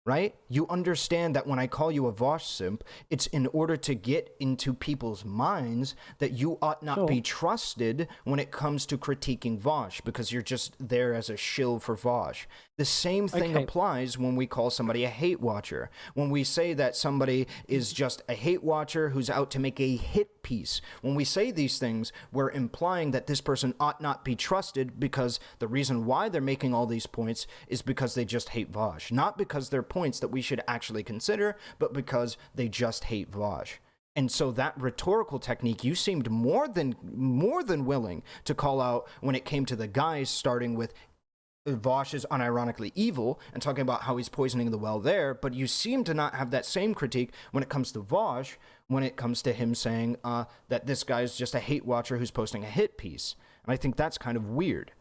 Right? You understand that when I call you a Vaush simp, it's in order to get into people's minds that you ought not be trusted when it comes to critiquing Vaush because you're just there as a shill for Vaush. The same thing applies when we call somebody a hate watcher. When we say that somebody is just a hate watcher who's out to make a hit piece. When we say these things, we're implying that this person ought not be trusted because the reason why they're making all these points is because they just hate Vaush. Not because they're points that we should actually consider, but because they just hate Vaush. And so that rhetorical technique you seemed more than willing to call out when it came to the guys starting with Vaush is unironically evil and talking about how he's poisoning the well there, but you seem to not have that same critique when it comes to Vaush, when it comes to him saying that this guy's just a hate watcher who's posting a hit piece. And I think that's kind of weird.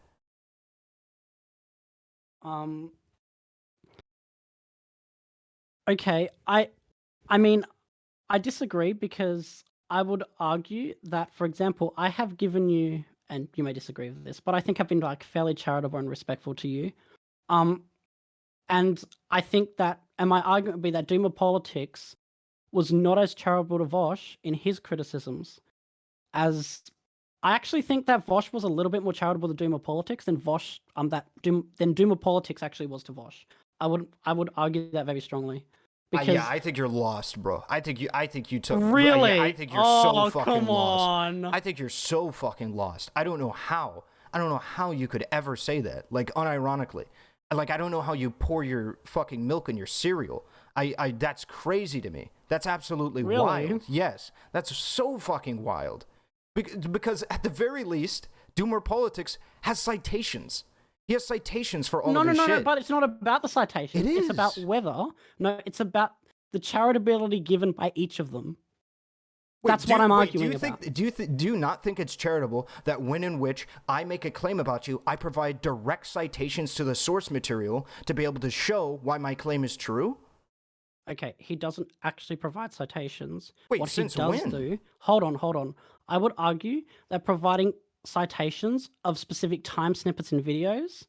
Okay, I mean, I disagree because I would argue that, for example, I have given you, and you may disagree with this, but I think I've been fairly charitable and respectful to you. And I think that, and my argument would be that Doomerpolitics was not as charitable to Vaush in his criticisms as I actually think that Vaush was a little bit more charitable to Doomerpolitics than Vaush than Doomerpolitics actually was to Vaush. I would argue that very strongly. Because yeah, I think you're lost, bro. I think you took really. I think you're so fucking come lost. on. I think you're so fucking lost. I don't know how you could ever say that, like, unironically. Like, I don't know how you pour your fucking milk in your cereal. I that's crazy to me. That's absolutely wild. Yes, that's so fucking wild. Because at the very least, Doomerpolitics has citations. He has citations for all of his shit. No, but it's not about the citations. It is. It's about whether. No, it's about the charitability given by each of them. That's what I'm arguing about. Do you not think it's charitable that when in which I make a claim about you, I provide direct citations to the source material to be able to show why my claim is true? Okay, he doesn't actually provide citations. Wait, what since he does when? do... Hold on. I would argue that providing citations of specific time snippets in videos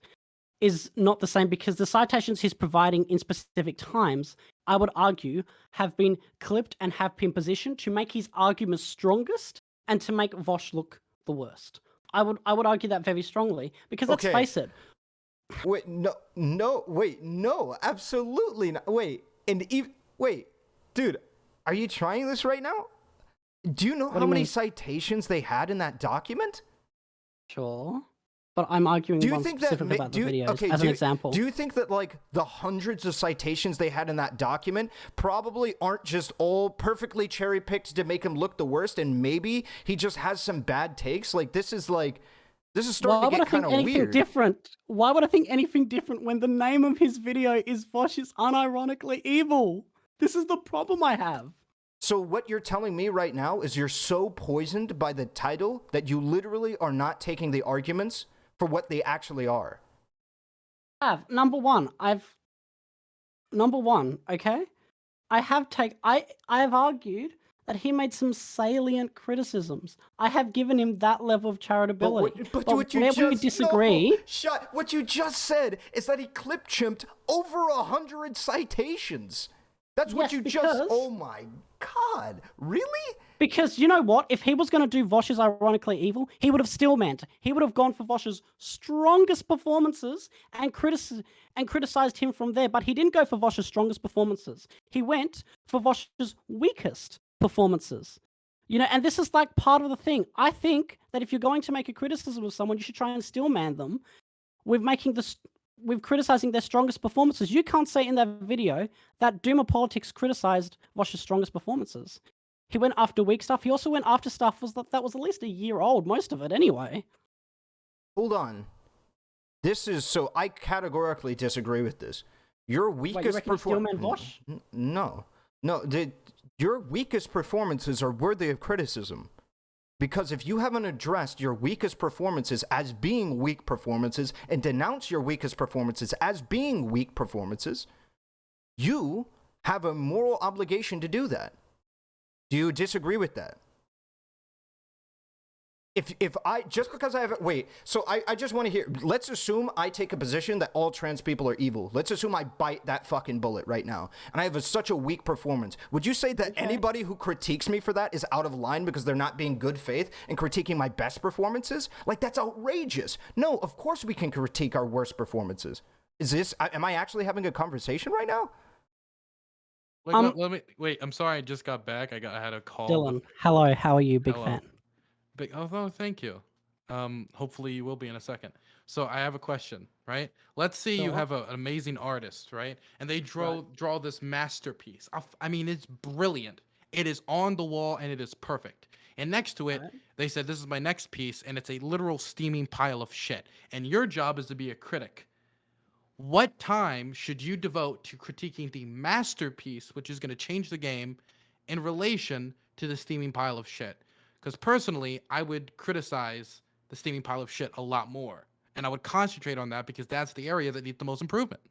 is not the same, because the citations he's providing in specific times, I would argue, have been clipped and have been positioned to make his argument strongest and to make Vaush look the worst. I would argue that very strongly, because let's face it. Wait, no, absolutely not. Wait, dude, are you trying this right now? Do you know how many citations they had in that document? Sure. But I'm arguing one specific about the videos as an example. Do you think that, like, the hundreds of citations they had in that document probably aren't just all perfectly cherry-picked to make him look the worst, and maybe he just has some bad takes? Like, this is starting to get kind of weird. Different? Why would I think anything different when the name of his video is Vaush Unironically Evil? This is the problem I have. So what you're telling me right now is you're so poisoned by the title that you literally are not taking the arguments for what they actually are. Number one, okay? I have argued that he made some salient criticisms. I have given him that level of charitability. But what we disagree... What you just said is that he clip-chimped over 100 citations. That's what oh my God, really? Because you know what? If he was going to do Vaush's Ironically Evil, he would have still meant. He would have gone for Vaush's strongest performances and criticized him from there. But he didn't go for Vaush's strongest performances. He went for Vaush's weakest performances. You know, and this is like part of the thing. I think that if you're going to make a criticism of someone, you should try and still man them with criticizing their strongest performances. You can't say in that video that Doomerpolitics criticized Vaush's strongest performances. He went after weak stuff. He also went after stuff that was at least a year old, most of it anyway. Hold on. I categorically disagree with this. Your weakest performance... No. Your weakest performances are worthy of criticism. Because if you haven't addressed your weakest performances as being weak performances and denounce your weakest performances as being weak performances, you have a moral obligation to do that. Do you disagree with that? I just want to hear, let's assume I take a position that all trans people are evil. Let's assume I bite that fucking bullet right now, and I have such a weak performance. Would you say that anybody who critiques me for that is out of line because they're not being good faith and critiquing my best performances? Like, that's outrageous. No, of course we can critique our worst performances. Am I actually having a conversation right now? Let me wait. I'm sorry, I just got back. I had a call. Dylan, hello. How are you, big fan? Oh, thank you. Hopefully you will be in a second. So I have a question, right? Let's say you have an amazing artist, right? And they draw this masterpiece. I mean, it's brilliant. It is on the wall and it is perfect. And next to it, they said, this is my next piece, and it's a literal steaming pile of shit. And your job is to be a critic. What time should you devote to critiquing the masterpiece, which is going to change the game, in relation to the steaming pile of shit? Because personally, I would criticize the steaming pile of shit a lot more. And I would concentrate on that because that's the area that needs the most improvement.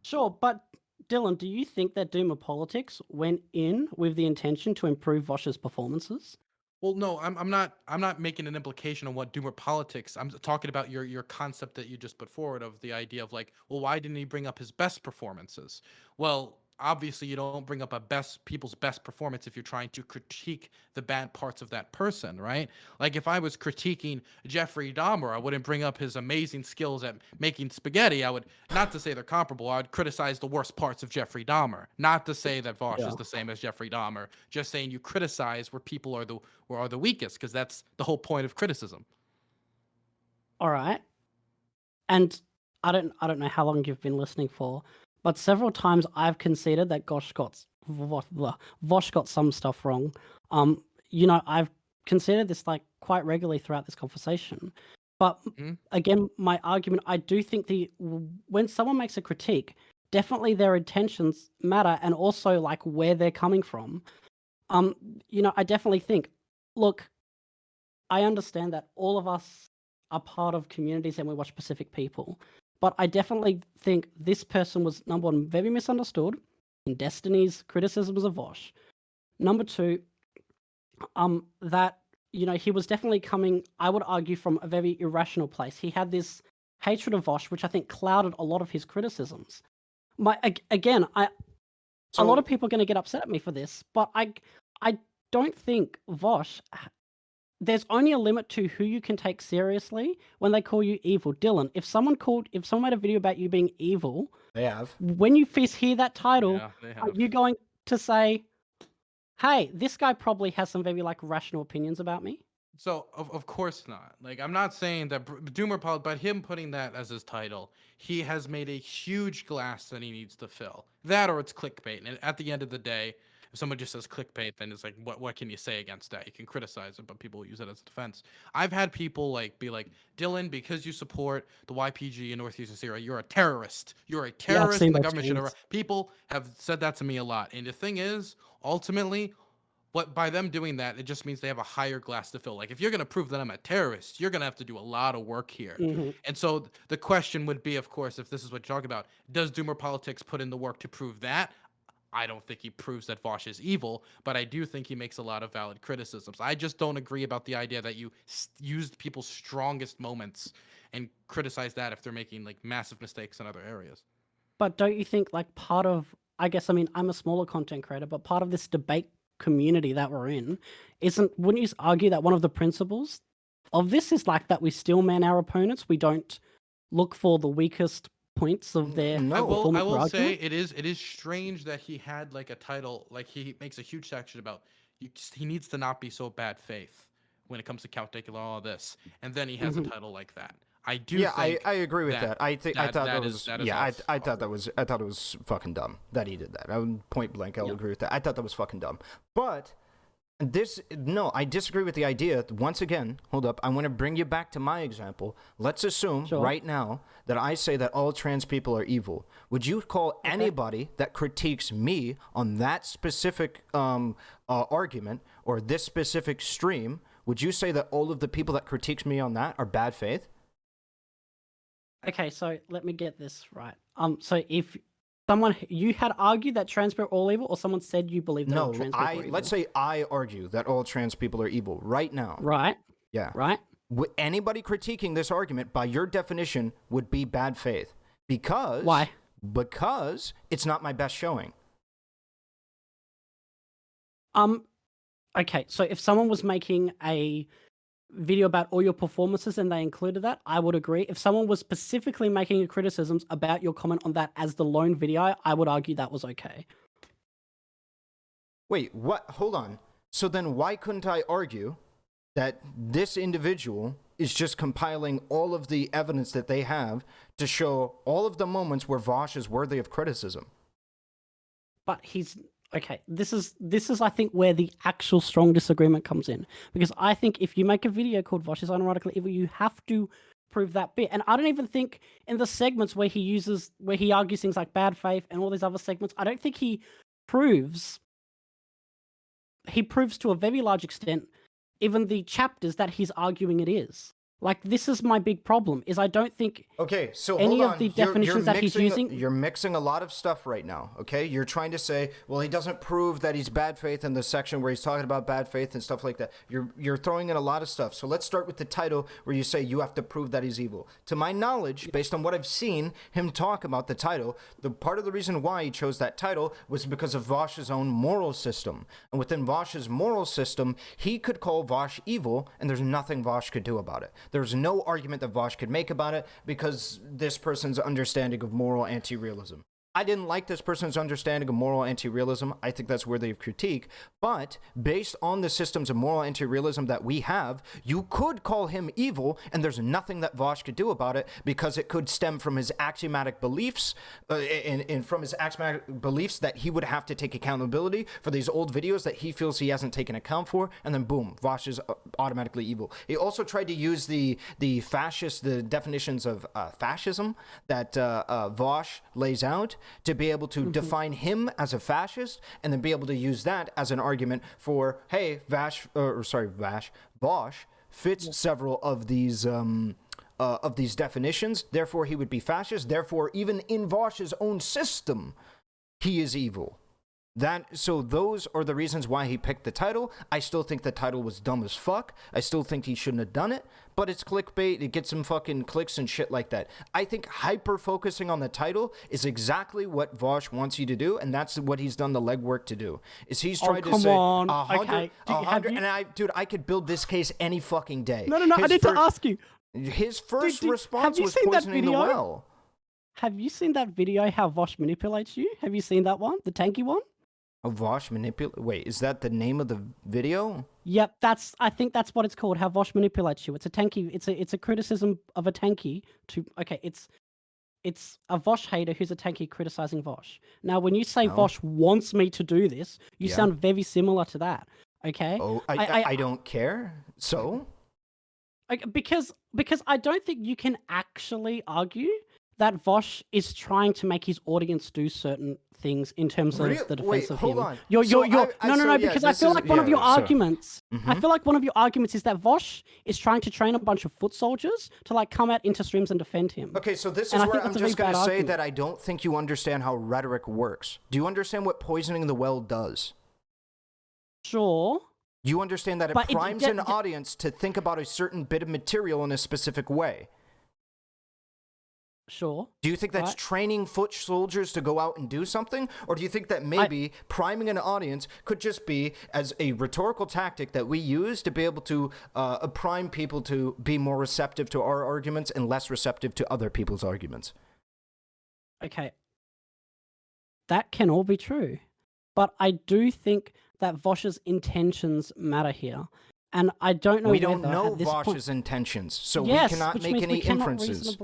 Sure, but Dylan, do you think that Doomerpolitics went in with the intention to improve Vaush's performances? Well, no, I'm not making an implication on what Doomerpolitics. I'm talking about your concept that you just put forward of the idea of, like, well, why didn't he bring up his best performances? Well, obviously you don't bring up people's best performance if you're trying to critique the bad parts of that person, right? Like if I was critiquing Jeffrey Dahmer, I wouldn't bring up his amazing skills at making spaghetti. I would, not to say they're comparable, I would criticize the worst parts of Jeffrey Dahmer. Not to say that Vaush is the same as Jeffrey Dahmer, just saying you criticize where people are the weakest, because that's the whole point of criticism. All right. And I don't know how long you've been listening for, but several times I've conceded that Vaush got some stuff wrong. I've considered this like quite regularly throughout this conversation. But again, my argument, I do think when someone makes a critique, definitely their intentions matter, and also like where they're coming from. I definitely think, look, I understand that all of us are part of communities and we watch specific people. But I definitely think this person was, number one, very misunderstood in Destiny's criticisms of Vaush. Number two, that, he was definitely coming, I would argue, from a very irrational place. He had this hatred of Vaush, which I think clouded a lot of his criticisms. A lot of people are going to get upset at me for this, but I don't think Vaush... There's only a limit to who you can take seriously when they call you evil. Dylan, if someone made a video about you being evil, they have. When you first hear that title, are you going to say, hey, this guy probably has some very like rational opinions about me? So of course not. Like, I'm not saying that Doomerpolitics, but him putting that as his title, he has made a huge glass that he needs to fill. That, or it's clickbait. And at the end of the day, if someone just says clickbait, then it's like, what can you say against that? You can criticize it, but people will use it as a defense. I've had people be like, Dylan, because you support the YPG in Northeastern Syria, you're a terrorist. You're a terrorist, and the government should. People have said that to me a lot. And the thing is, ultimately, by them doing that, it just means they have a higher glass to fill. Like, if you're going to prove that I'm a terrorist, you're going to have to do a lot of work here. And so the question would be, of course, if this is what you're talking about, does Doomerpolitics put in the work to prove that? I don't think he proves that Vaush is evil, but I do think he makes a lot of valid criticisms. I just don't agree about the idea that you used people's strongest moments and criticize that if they're making like massive mistakes in other areas. But don't you think like part of, I'm a smaller content creator, but part of this debate community that we're in wouldn't you argue that one of the principles of this is like that we still man our opponents? We don't look for the weakest points of their I will say it is strange that he had like a title, like he makes a huge section about he needs to not be so bad faith when it comes to Count Dracula and all of this, and then he has a title like that. I do. Yeah, I agree with that. I thought it was fucking dumb that he did that. I would point blank. I'll agree with that. I thought that was fucking dumb. But I disagree with the idea. Once again, hold up. I want to bring you back to my example. Let's assume right now that I say that all trans people are evil. Would you call anybody that critiques me on that specific argument or this specific stream, would you say that all of the people that critiques me on that are bad faith? Okay, so let me get this right. So if you had argued that trans people are all evil, or someone said you believe that all trans people are evil? Let's say I argue that all trans people are evil right now. Right. Yeah. Right. Anybody critiquing this argument, by your definition, would be bad faith. Because... Why? Because it's not my best showing. Okay, so if someone was making a video about all your performances and they included that, I would agree. If someone was specifically making criticisms about your comment on that as the lone video, I would argue that was okay. Wait, what? Hold on. So then why couldn't I argue that this individual is just compiling all of the evidence that they have to show all of the moments where Vaush is worthy of criticism? But he's... Okay, this is I think where the actual strong disagreement comes in, because I think if you make a video called Vaush Unironically Evil, you have to prove that bit. And I don't even think in the segments where he argues things like bad faith and all these other segments, I don't think he proves to a very large extent even the chapters that he's arguing it is. Like, this is my big problem, is I don't think so any hold on. of the definitions that he's using... You're mixing a lot of stuff right now, okay? You're trying to say, well, he doesn't prove that he's bad faith in the section where he's talking about bad faith and stuff like that. You're throwing in a lot of stuff. So let's start with the title where you say you have to prove that he's evil. To my knowledge, based on what I've seen him talk about the title, the part of the reason why he chose that title was because of Vaush's own moral system. And within Vaush's moral system, he could call Vaush evil, and there's nothing Vaush could do about it. There's no argument that Vaush could make about it because this person's understanding of moral anti-realism. I didn't like this person's understanding of moral anti-realism. I think that's worthy of critique. But based on the systems of moral anti-realism that we have, you could call him evil, and there's nothing that Vaush could do about it because it could stem from his axiomatic beliefs, and from his axiomatic beliefs that he would have to take accountability for these old videos that he feels he hasn't taken account for, and then boom, Vaush is automatically evil. He also tried to use the definitions of fascism that Vaush lays out to be able to define him as a fascist, and then be able to use that as an argument for, hey, Vaush fits several of these definitions, therefore he would be fascist, therefore even in Vaush's own system, he is evil. So those are the reasons why he picked the title. I still think the title was dumb as fuck. I still think he shouldn't have done it, but it's clickbait. It gets some fucking clicks and shit like that. I think hyper-focusing on the title is exactly what Vaush wants you to do, and that's what he's done the legwork to do. Is he's trying to say, on. 100, and I could build this case any fucking day. No, I need to ask you. His first response was poisoning the well. Have you seen that video, how Vaush manipulates you? Have you seen that one? The tanky one? Oh, Vaush manipulate. Wait, is that the name of the video? Yep, I think that's what it's called. How Vaush manipulates you. It's a tanky. It's a criticism of a tanky. It's a Vaush hater who's a tanky criticizing Vaush. Now, when you say Vaush wants me to do this, you sound very similar to that. Okay. Oh, I don't care. So. Because I don't think you can actually argue that Vaush is trying to make his audience do certain things in terms of the defense of him. On. Because I feel like one of your arguments, I feel like one of your arguments is that Vaush is trying to train a bunch of foot soldiers to like come out into streams and defend him. Okay, so this is where I'm just going to say that I don't think you understand how rhetoric works. Do you understand what poisoning the well does? Sure. You understand that it primes an audience to think about a certain bit of material in a specific way. Sure. Do you think that's training foot soldiers to go out and do something? Or do you think that maybe priming an audience could just be as a rhetorical tactic that we use to be able to prime people to be more receptive to our arguments and less receptive to other people's arguments? Okay. That can all be true. But I do think that Vaush's intentions matter here. And I don't know We don't know Vaush's intentions, so we cannot make any inferences.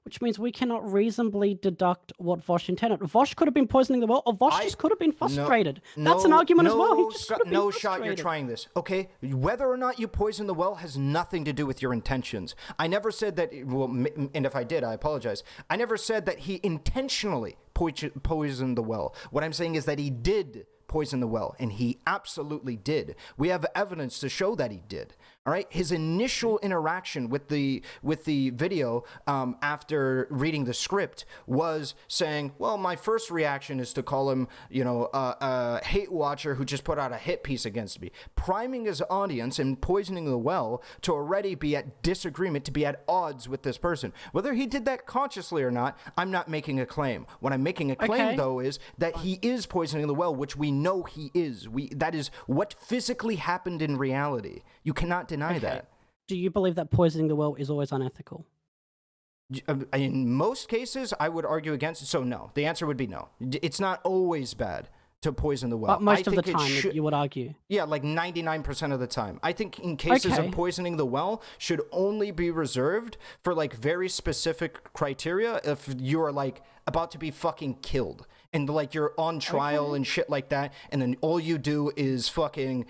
Which means we cannot reasonably deduct what Vaush intended. Vaush could have been poisoning the well, or Vaush just could have been frustrated. That's an argument as well. No shot you're trying this. Okay, whether or not you poison the well has nothing to do with your intentions. I never said that, well, and if I did, I apologize. I never said that he intentionally poisoned the well. What I'm saying is that he did poison the well, and he absolutely did. We have evidence to show that he did. All right, his initial interaction with the video after reading the script was saying, "Well, my first reaction is to call him, a hate watcher who just put out a hit piece against me," priming his audience and poisoning the well to already be at disagreement, to be at odds with this person. Whether he did that consciously or not, I'm not making a claim. What I'm making a claim though is that he is poisoning the well, which we know he is. That is what physically happened in reality. You cannot deny that. Do you believe that poisoning the well is always unethical? In most cases, I would argue against it. So no, the answer would be no. It's not always bad to poison the well. But most of the time, you would argue. Yeah, like 99% of the time. I think in cases of poisoning the well should only be reserved for like very specific criteria if you're like about to be fucking killed. And like you're on trial and shit like that, and then all you do is fucking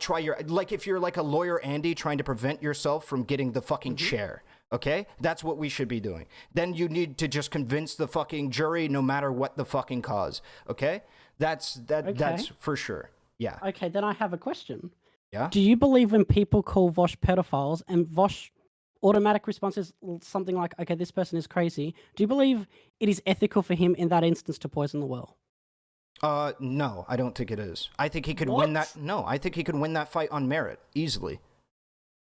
try your, like if you're like a lawyer Andy trying to prevent yourself from getting the fucking chair. Okay, that's what we should be doing. Then you need to just convince the fucking jury, no matter what the fucking cause. Okay, that's for sure. Yeah. Okay, then I have a question. Yeah. Do you believe when people call Vaush pedophiles and Vaush automatic response is something like, okay, this person is crazy. Do you believe it is ethical for him in that instance to poison the well? No, I don't think it is. I think he could What? win that. No, I think he could win that fight on merit easily.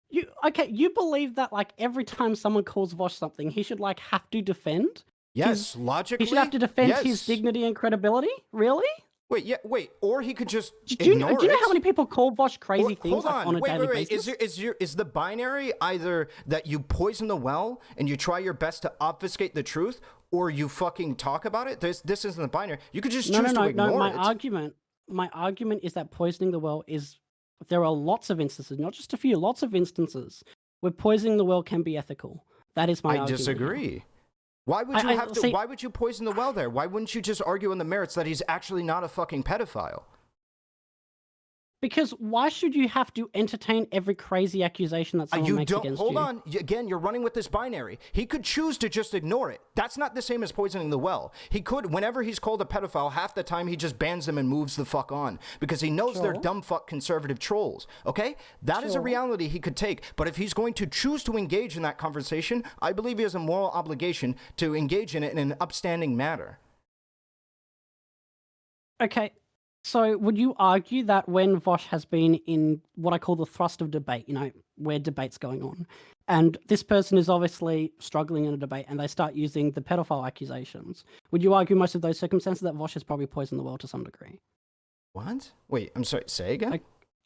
You believe that like every time someone calls Vaush something, he should like have to defend? Yes, logically. He should have to defend yes. his dignity and credibility? Really? Wait, or he could just Do you ignore know it. how many people call Vaush crazy things Hold on, like, on a daily wait. basis? Is the binary either that you poison the well and you try your best to obfuscate the truth, or you fucking talk about it? This isn't the binary. You could just choose to ignore it. My argument is that poisoning the well is, there are lots of instances, not just a few, lots of instances where poisoning the well can be ethical. That is my argument. I disagree. Why would you have to? Why would you poison the well there? Why wouldn't you just argue on the merits that he's actually not a fucking pedophile? Because why should you have to entertain every crazy accusation that someone makes against you? Hold on. Again, you're running with this binary. He could choose to just ignore it. That's not the same as poisoning the well. He could, whenever he's called a pedophile, half the time he just bans them and moves the fuck on because he knows they're dumb fuck conservative trolls. Okay? That is a reality he could take. But if he's going to choose to engage in that conversation, I believe he has a moral obligation to engage in it in an upstanding manner. Okay. So would you argue that when Vaush has been in what I call the thrust of debate, where debate's going on, and this person is obviously struggling in a debate and they start using the pedophile accusations, would you argue most of those circumstances that Vaush has probably poisoned the well to some degree? What? Wait, I'm sorry, say again?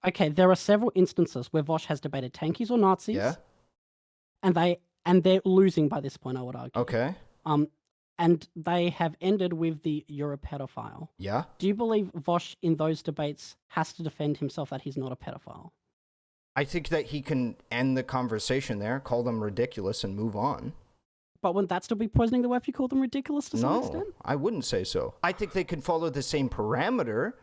Okay, there are several instances where Vaush has debated tankies or Nazis. Yeah. And they're losing by this point, I would argue. Okay. And they have ended with the "you're a pedophile." Yeah. Do you believe Vaush in those debates has to defend himself that he's not a pedophile? I think that he can end the conversation there, call them ridiculous, and move on. But wouldn't that still be poisoning the well if you call them ridiculous to some extent? No, I wouldn't say so. I think they could follow the same parameter.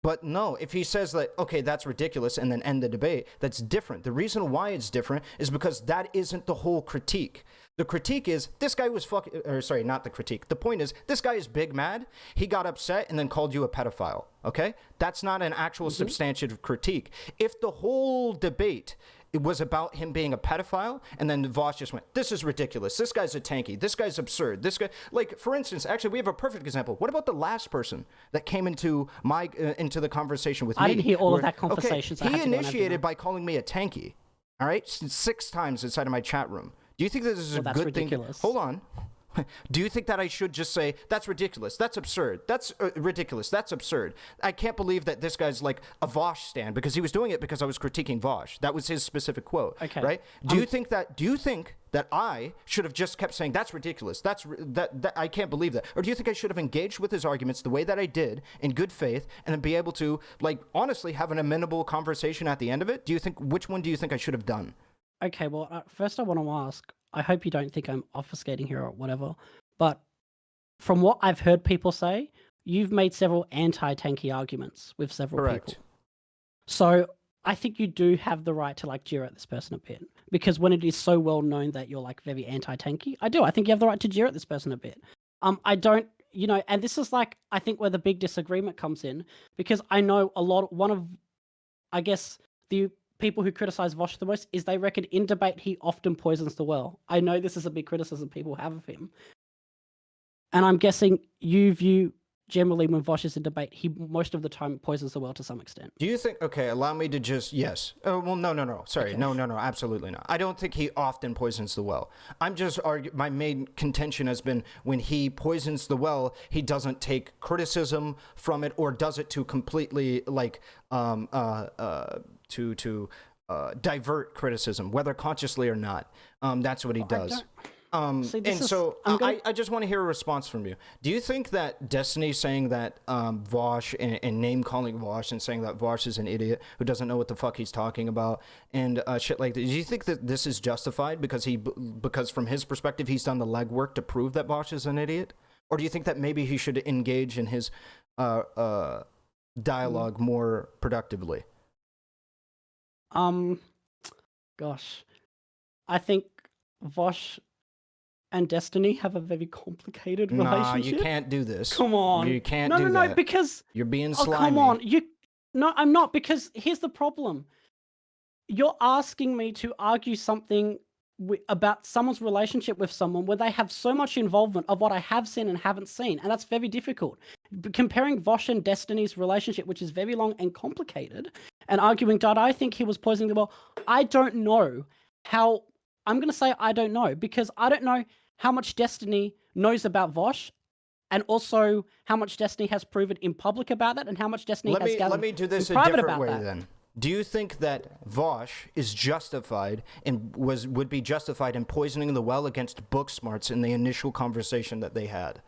But no, if he says that, okay, that's ridiculous, and then end the debate, that's different. The reason why it's different is because that isn't the whole critique. The critique is, this guy was not the critique. The point is, this guy is big mad. He got upset and then called you a pedophile, okay? That's not an actual substantive critique. If the whole debate it was about him being a pedophile, and then Vaush just went, this is ridiculous. This guy's a tanky. This guy's absurd. This guy, like, for instance, actually, we have a perfect example. What about the last person that came into into the conversation with me? I didn't hear all of that conversation. Okay, he initiated by calling me a tanky, all right? 6 times inside of my chat room. Do you think that this is a good ridiculous. thing? Hold on. Do you think that I should just say, that's ridiculous, that's absurd, that's ridiculous, that's absurd? I can't believe that this guy's like a Vaush stan because he was doing it because I was critiquing Vaush. That was his specific quote, right? Do you think that I should have just kept saying, that's ridiculous, that I can't believe that? Or do you think I should have engaged with his arguments the way that I did in good faith and then be able to, like, honestly have an amenable conversation at the end of it? Which one do you think I should have done? Okay, well, first I want to ask, I hope you don't think I'm obfuscating here or whatever, but from what I've heard people say, you've made several anti-tanky arguments with several people. So I think you do have the right to like jeer at this person a bit, because when it is so well known that you're like very anti-tanky, I think you have the right to jeer at this person a bit. I don't, and this is like, I think where the big disagreement comes in, because I know I guess the people who criticize Vaush the most is they reckon in debate he often poisons the well. I know this is a big criticism people have of him. And I'm guessing you view generally when Vaush is in debate, he most of the time poisons the well to some extent. Do you think, okay, allow me to just, yes. Oh, well, no. Sorry, okay. No, absolutely not. I don't think he often poisons the well. I'm just my main contention has been when he poisons the well, he doesn't take criticism from it or does it to completely like, to divert criticism, whether consciously or not. That's what he does. I just want to hear a response from you. Do you think that Destiny saying that Vaush and name calling Vaush and saying that Vaush is an idiot who doesn't know what the fuck he's talking about and shit like that, do you think that this is justified because from his perspective he's done the legwork to prove that Vaush is an idiot? Or do you think that maybe he should engage in his dialogue more productively? Gosh, I think Vaush and Destiny have a very complicated relationship. Nah, you can't do this. Come on. You can't do that. No, because... You're being slimy. Come on. No, I'm not, because here's the problem. you're asking me to argue something about someone's relationship with someone where they have so much involvement of what I have seen and haven't seen, and that's very difficult. Comparing Vaush and Destiny's relationship, which is very long and complicated, and arguing, did I think he was poisoning the well? I don't know how. I'm going to say I don't know, because I don't know how much Destiny knows about Vaush, and also how much Destiny has proven in public about that, and how much Destiny has gathered Let me do this in a private different about way that. then. Do you think that Vaush is justified and would be justified in poisoning the well against Booksmarts in the initial conversation that they had?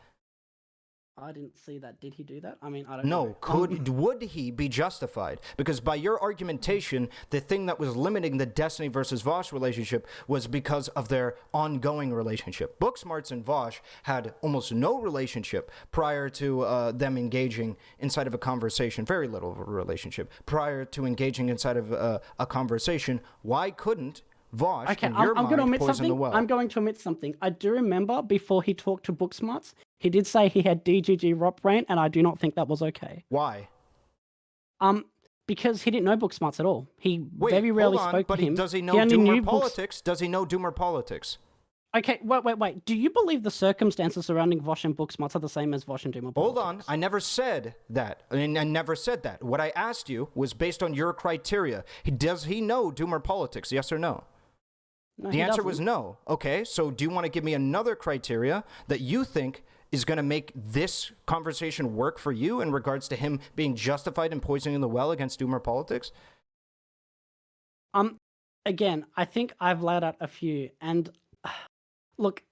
I didn't see that. Did he do that? I mean, I don't know. No, would he be justified? Because by your argumentation, the thing that was limiting the Destiny versus Vaush relationship was because of their ongoing relationship. Booksmarts and Vaush had almost no relationship prior to them engaging inside of a conversation. Very little of a relationship prior to engaging inside of a conversation. Why couldn't Vaush, okay, in your I'm going to mind, admit poison something. the well? I'm going to admit something. I do remember before he talked to Booksmarts, he did say he had DGG Rop Brain, and I do not think that was okay. Why? Because he didn't know Booksmarts at all. He Wait, very rarely hold on, spoke but to him. does he know only knew Doomerpolitics? Does he know Doomerpolitics? Okay, wait. Do you believe the circumstances surrounding Vaush and Booksmarts are the same as Vaush and Doomerpolitics? Hold on, I never said that. I mean, I never said that. What I asked you was based on your criteria. Does he know Doomerpolitics? Yes or no? No, the answer doesn't. was no. Okay, so do you want to give me another criteria that you think is going to make this conversation work for you in regards to him being justified in poisoning the well against Doomerpolitics? Again, I think I've laid out a few, and look,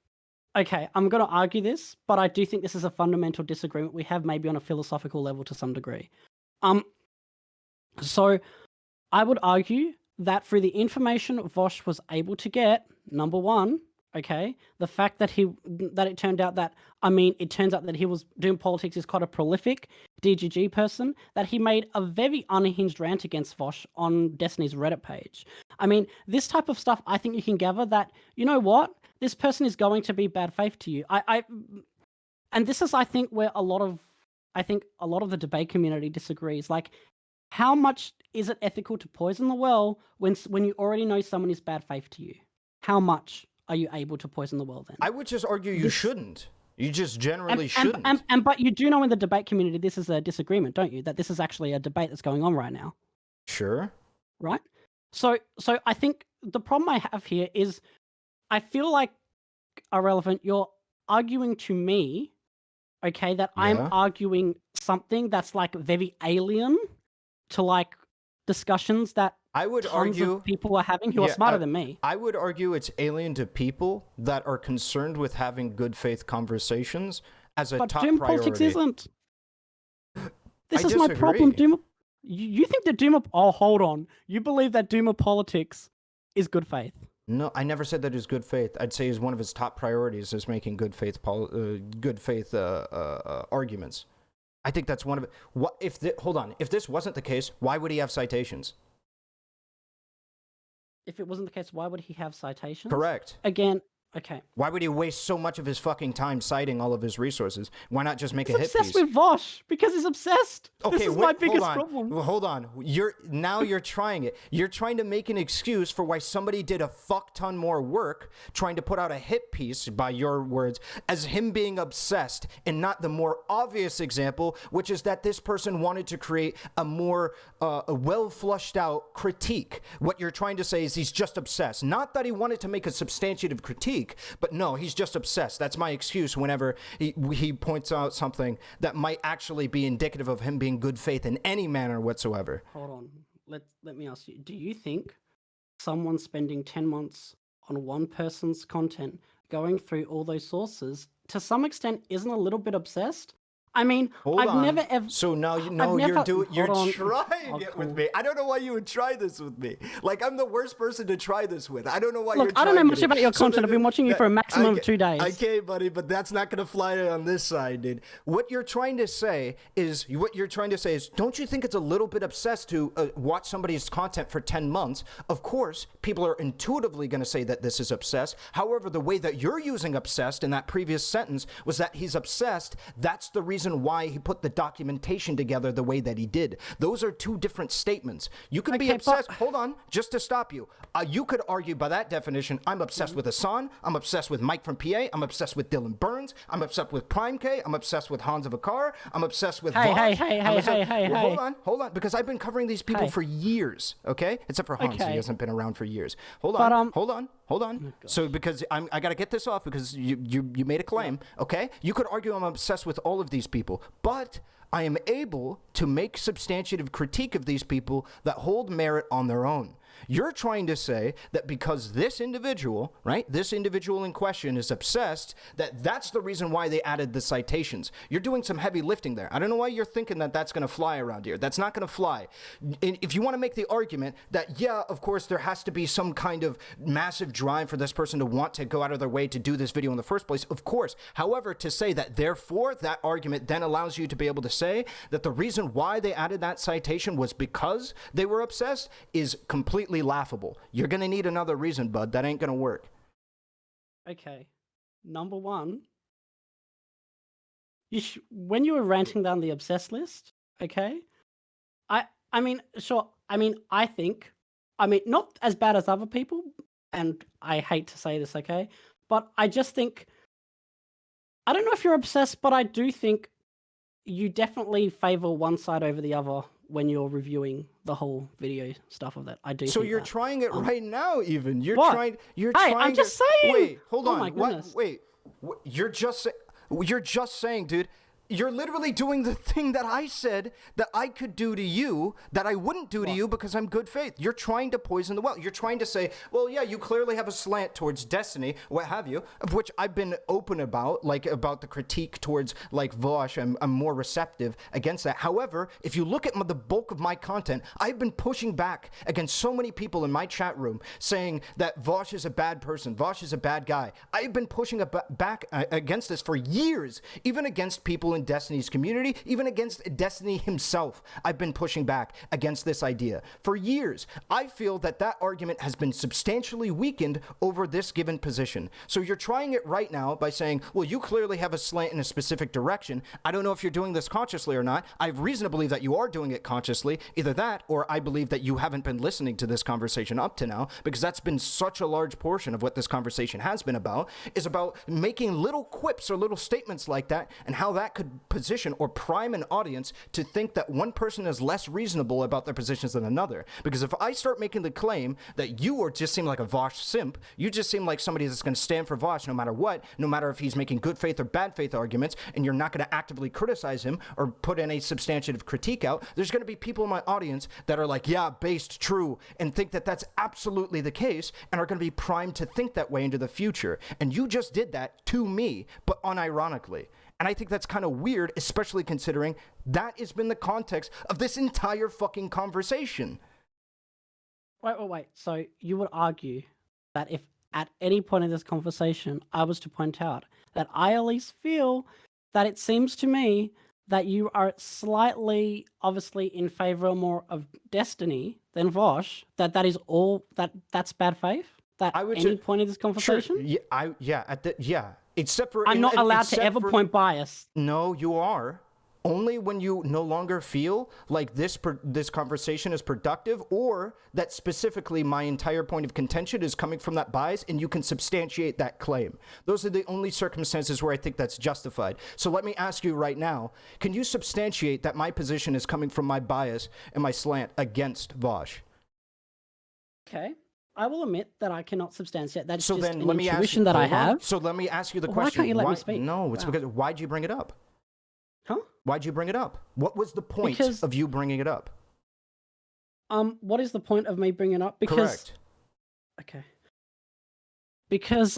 okay, I'm going to argue this, but I do think this is a fundamental disagreement we have, maybe on a philosophical level to some degree. So I would argue that through the information Vaush was able to get, number one, okay, the fact that it turned out that, it turns out that he was doing politics is quite a prolific DGG person, that he made a very unhinged rant against Vaush on Destiny's Reddit page. This type of stuff, I think you can gather that, you know what, this person is going to be bad faith to you. And this is, I think, where a lot of the debate community disagrees. Like, how much is it ethical to poison the well when you already know someone is bad faith to you? How much are you able to poison the well then? I would just argue you shouldn't. You just generally shouldn't. But you do know in the debate community this is a disagreement, don't you? That this is actually a debate that's going on right now. Sure. Right? So I think the problem I have here is I feel like, Ahrelevant, you're arguing to me, okay, that I'm arguing something that's like very alien to like discussions that I would tons argue of people are having who are smarter than me. I would argue it's alien to people that are concerned with having good faith conversations as a top priority. But Doomerpolitics isn't. This is disagree. my problem. You think that hold on. You believe that Doomerpolitics is good faith? No, I never said that is good faith. I'd say is one of his top priorities is making good faith arguments. I think that's one of it. Hold on. If this wasn't the case, why would he have citations? If it wasn't the case, why would he have citations? Correct. Again, okay. Why would he waste so much of his fucking time citing all of his resources? Why not just make a hit piece? He's obsessed with Vaush because he's obsessed. Okay, this is my biggest problem. Hold on. You're trying it. You're trying to make an excuse for why somebody did a fuck ton more work trying to put out a hit piece, by your words, as him being obsessed, and not the more obvious example, which is that this person wanted to create a more a well flushed out critique. What you're trying to say is he's just obsessed. Not that he wanted to make a substantive critique, but no, he's just obsessed. That's my excuse whenever he points out something that might actually be indicative of him being good faith in any manner whatsoever. Hold on. Let me ask you. Do you think someone spending 10 months on one person's content, going through all those sources, to some extent isn't a little bit obsessed? Never ever. So now you're trying it with me. I don't know why you would try this with me. Like, I'm the worst person to try this with. I don't know why. Look, I don't know much about your content. I've been watching you for a maximum of 2 days. Okay, buddy, but that's not gonna fly on this side, dude. What you're trying to say is, don't you think it's a little bit obsessed to watch somebody's content for 10 months? Of course, people are intuitively gonna say that this is obsessed. However, the way that you're using obsessed in that previous sentence was that he's obsessed. That's the reason reason why he put the documentation together the way that he did. Those are two different statements. You can be obsessed. Hold on, just to stop you. You could argue by that definition, I'm obsessed with Hassan, I'm obsessed with Mike from PA, I'm obsessed with Dylanburns, I'm obsessed with Prime K, I'm obsessed with Hans of Akar, I'm obsessed with Vaush. Hey. Hold on, because I've been covering these people for years, okay? Except for Hans, he hasn't been around for years. Hold on. Oh, so because I got to get this off because you made a claim, okay? You could argue I'm obsessed with all of these people, but I am able to make substantive critique of these people that hold merit on their own. You're trying to say that because this individual, right, this individual in question is obsessed, that's the reason why they added the citations. You're doing some heavy lifting there. I don't know why you're thinking that that's going to fly around here. That's not going to fly. If you want to make the argument that, yeah, of course, there has to be some kind of massive drive for this person to want to go out of their way to do this video in the first place, of course. However, to say that, therefore, that argument then allows you to be able to say that the reason why they added that citation was because they were obsessed is completely laughable. You're going to need another reason, bud. That ain't going to work. Okay. Number one, when you were ranting down the obsessed list, okay, I mean, sure, I think, not as bad as other people, and I hate to say this, okay, but I just think, I don't know if you're obsessed, but I do think you definitely favor one side over the other when you're reviewing the whole video stuff of that. I do. So think you're that. trying it right now, even. You're what? trying. You're hey, trying. I'm just saying. Wait, hold on. My goodness. Wait. You're just saying, dude. You're literally doing the thing that I said that I could do to you that I wouldn't do to you because I'm good faith. You're trying to poison the well. You're trying to say, well, yeah, you clearly have a slant towards Destiny, what have you, of which I've been open about, like about the critique towards like Vaush. I'm more receptive against that. However, if you look at the bulk of my content, I've been pushing back against so many people in my chat room saying that Vaush is a bad person. Vaush is a bad guy. I've been pushing back against this for years, even against people in Destiny's community, even against Destiny himself. I've been pushing back against this idea for years. I feel that argument has been substantially weakened over this given position. So you're trying it right now by saying, well, you clearly have a slant in a specific direction. I don't know if you're doing this consciously or not. I have reason to believe that you are doing it consciously. Either that, or I believe that you haven't been listening to this conversation up to now, because that's been such a large portion of what this conversation has been about, is about making little quips or little statements like that, and how that could position or prime an audience to think that one person is less reasonable about their positions than another. Because if I start making the claim that you just seem like a Vaush simp, you just seem like somebody that's going to stand for Vaush no matter what, no matter if he's making good faith or bad faith arguments, and you're not going to actively criticize him or put any substantive critique out, there's going to be people in my audience that are like, yeah, based, true, and think that that's absolutely the case, and are going to be primed to think that way into the future. And you just did that to me, but unironically. And I think that's kind of weird, especially considering that has been the context of this entire fucking conversation. Wait. So you would argue that if at any point in this conversation I was to point out that I at least feel that it seems to me that you are slightly, obviously, in favor more of Destiny than Vaush, that is all, that's bad faith? That at any point in this conversation? Sure. Yeah. Except for I'm not allowed to ever point bias. No, you are. Only when you no longer feel like this conversation is productive, or that specifically my entire point of contention is coming from that bias and you can substantiate that claim. Those are the only circumstances where I think that's justified. So let me ask you right now, can you substantiate that my position is coming from my bias and my slant against Vaush? Okay. I will admit that I cannot substantiate. That's so just then, an let me intuition that I have. So let me ask you the Why question. can't you let me speak? No, it's because, why'd you bring it up? Huh? Why'd you bring it up? What was the point of you bringing it up? What is the point of me bringing it up? Because, correct. Okay. Because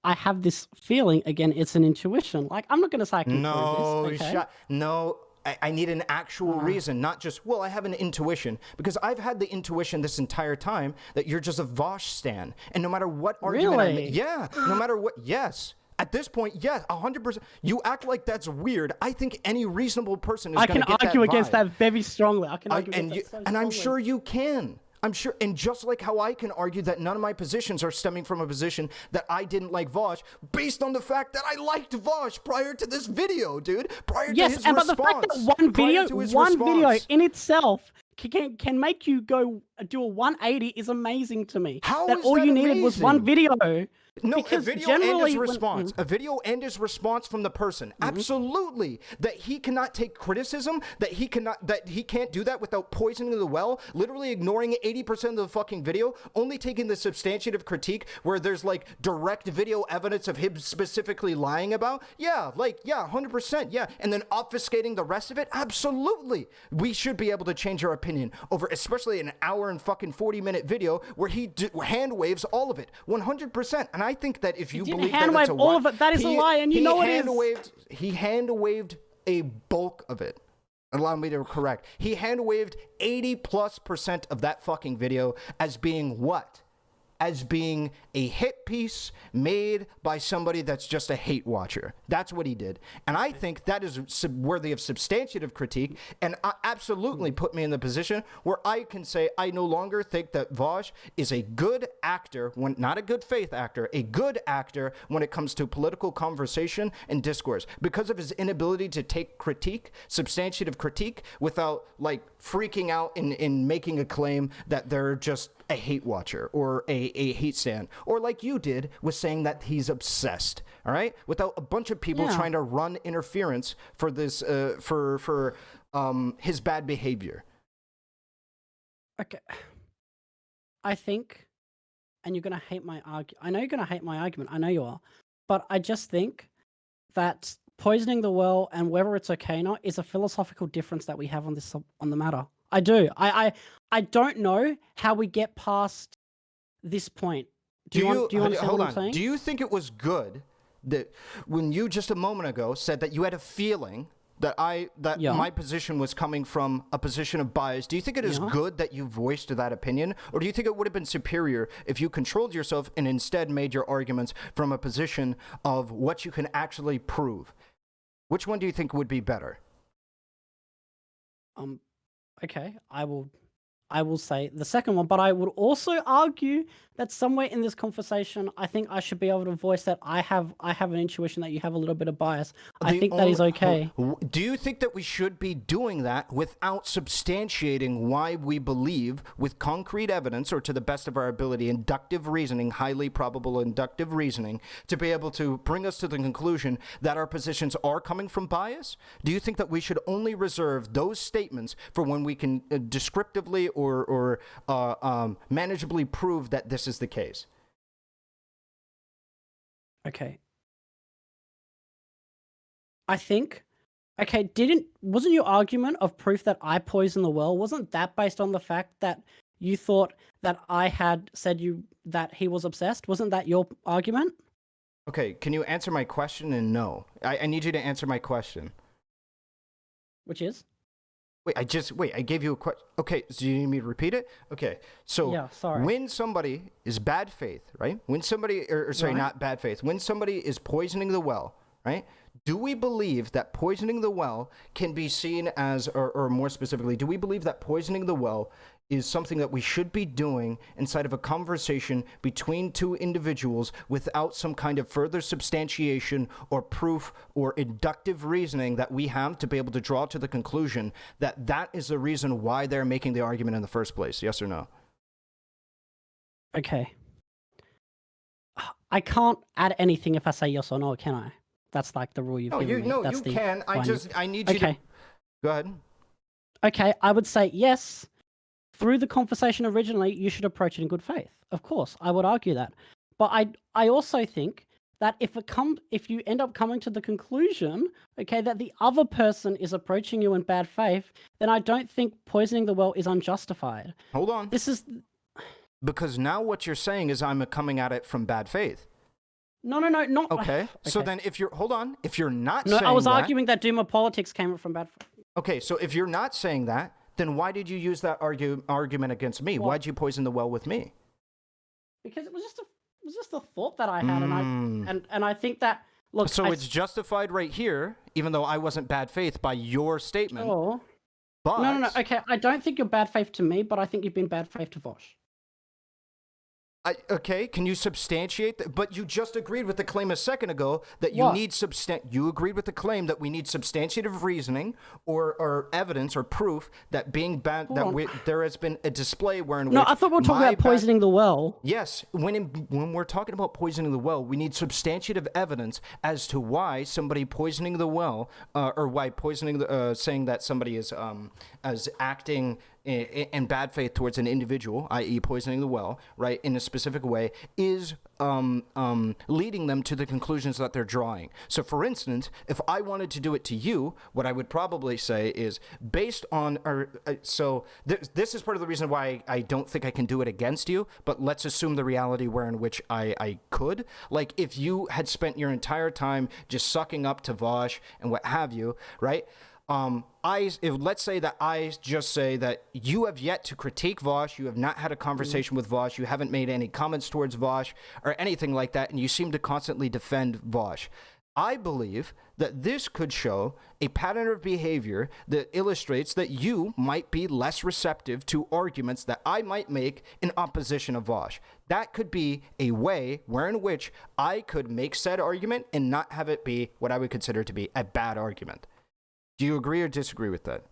I have this feeling, again, it's an intuition. Like, I'm not going to say I can prove this. No, I need an actual reason, not just, well, I have an intuition. Because I've had the intuition this entire time that you're just a Vaush stan. And no matter what argument I make, no matter what, yes. At this point, yes, 100%. You act like that's weird. I think any reasonable person is going to get that I can argue against that very strongly. I can argue against that so strongly. And I'm sure you can. I'm sure, and just like how I can argue that none of my positions are stemming from a position that I didn't like Vaush, based on the fact that I liked Vaush prior to this video, dude. Prior to his response. Yes, but the fact that one video in itself can make you go do a 180 is amazing to me. How that is all that you needed was one video? No, a video and his response. A video and his response from the person. Absolutely. That he cannot take criticism, that he can't do that without poisoning the well, literally ignoring 80% of the fucking video, only taking the substantive critique where there's like direct video evidence of him specifically lying about. Yeah, 100%. Yeah. And then obfuscating the rest of it. Absolutely. We should be able to change our opinion over, especially an hour and fucking 40-minute video where he hand waves all of it. 100%. And I think that if you believe that it's all of it, that is a lie, and you know it is. He hand waved a bulk of it. Allow me to correct. He hand waved 80+% of that fucking video as being what? As being a hit piece made by somebody that's just a hate watcher. That's what he did. And I think that is worthy of substantive critique, and absolutely put me in the position where I can say I no longer think that Vaush is a good actor, not a good faith actor, a good actor when it comes to political conversation and discourse, because of his inability to take critique, substantive critique, without like freaking out and making a claim that they're just a hate watcher or a hate stan, or like you did with saying that he's obsessed, all right, without a bunch of people trying to run interference for this for his bad behavior. Okay, I think, and you're gonna hate my argument. I know you're gonna hate my argument. I know you are, but I just think that poisoning the well and whether it's okay or not is a philosophical difference that we have on the matter. I do. I don't know how we get past this point. Do you understand what I'm saying? Do you think it was good that when you just a moment ago said that you had a feeling that my position was coming from a position of bias, do you think it is good that you voiced that opinion? Or do you think it would have been superior if you controlled yourself and instead made your arguments from a position of what you can actually prove? Which one do you think would be better? Okay, I will say the second one, but I would also argue that somewhere in this conversation, I think I should be able to voice that I have an intuition that you have a little bit of bias. I think that is okay. Do you think that we should be doing that without substantiating why we believe with concrete evidence, or to the best of our ability, inductive reasoning, highly probable inductive reasoning, to be able to bring us to the conclusion that our positions are coming from bias? Do you think that we should only reserve those statements for when we can descriptively or manageably prove that this is the case? Okay. I think, wasn't your argument of proof that I poisoned the well, wasn't that based on the fact that you thought that I had said that he was obsessed? Wasn't that your argument? Okay, can you answer my question? And no. I need you to answer my question. Which is? I gave you a question. Okay, so you need me to repeat it? Okay, so when somebody is bad faith, right? When somebody, not bad faith, when somebody is poisoning the well, right? Do we believe that poisoning the well can be seen as, or more specifically, do we believe that poisoning the well is something that we should be doing inside of a conversation between two individuals without some kind of further substantiation or proof or inductive reasoning that we have to be able to draw to the conclusion that that is the reason why they're making the argument in the first place? Yes or no? Okay. I can't add anything if I say yes or no, can I? That's like the rule you've given me. No, you can. I need you to... Go ahead. Okay, I would say yes. Through the conversation originally, you should approach it in good faith. Of course, I would argue that. But I also think that if you end up coming to the conclusion, okay, that the other person is approaching you in bad faith, then I don't think poisoning the well is unjustified. Hold on. This is... Because now what you're saying is I'm coming at it from bad faith. No, not... Okay, so then if you're... Hold on. If you're not saying that... No, I was arguing that Doomerpolitics came from bad faith. Okay, so if you're not saying that, then why did you use that argument against me? Why'd you poison the well with me? Because it was just a thought that I had, and I think that, look. So it's justified right here, even though I wasn't bad faith by your statement. Sure. But No. Okay, I don't think you're bad faith to me, but I think you've been bad faith to Vaush. Okay, can you substantiate that? But you just agreed with the claim a second ago that you need you agreed with the claim that we need substantiative reasoning or evidence or proof that being bad there has been a display wherein I thought we were talking about poisoning the well. Yes, when we're talking about poisoning the well, we need substantiative evidence as to why somebody poisoning the well or why poisoning the saying that somebody is as acting in bad faith towards an individual, i.e. poisoning the well, right, in a specific way, is leading them to the conclusions that they're drawing. So, for instance, if I wanted to do it to you, what I would probably say is, based on, this is part of the reason why I don't think I can do it against you, but let's assume the reality wherein which I could. Like, if you had spent your entire time just sucking up to Vaush and what have you, right? Let's say that I just say that you have yet to critique Vaush, you have not had a conversation with Vaush, you haven't made any comments towards Vaush or anything like that, and you seem to constantly defend Vaush. I believe that this could show a pattern of behavior that illustrates that you might be less receptive to arguments that I might make in opposition of Vaush. That could be a way wherein which I could make said argument and not have it be what I would consider to be a bad argument. Do you agree or disagree with that?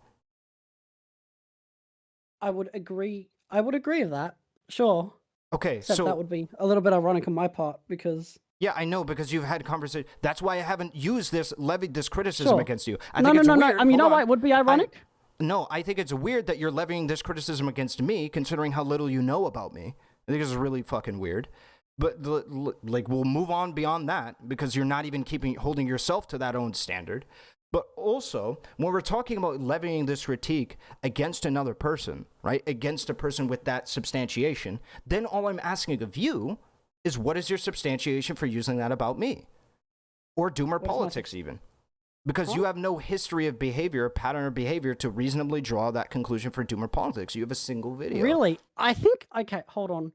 I would agree with that. Sure. Okay, Except so that would be a little bit ironic on my part because... Yeah, I know, because you've had conversation. That's why I haven't used levied this criticism against you. No. You know why it would be ironic? I think it's weird that you're levying this criticism against me, considering how little you know about me. I think it's really fucking weird. But we'll move on beyond that because you're not even holding yourself to that own standard. But also, when we're talking about levying this critique against another person, right, against a person with that substantiation, then all I'm asking of you is what is your substantiation for using that about me? Or Doomerpolitics even. Because you have no history of behavior, pattern of behavior to reasonably draw that conclusion for Doomerpolitics. You have a single video. Really? I think, okay, hold on.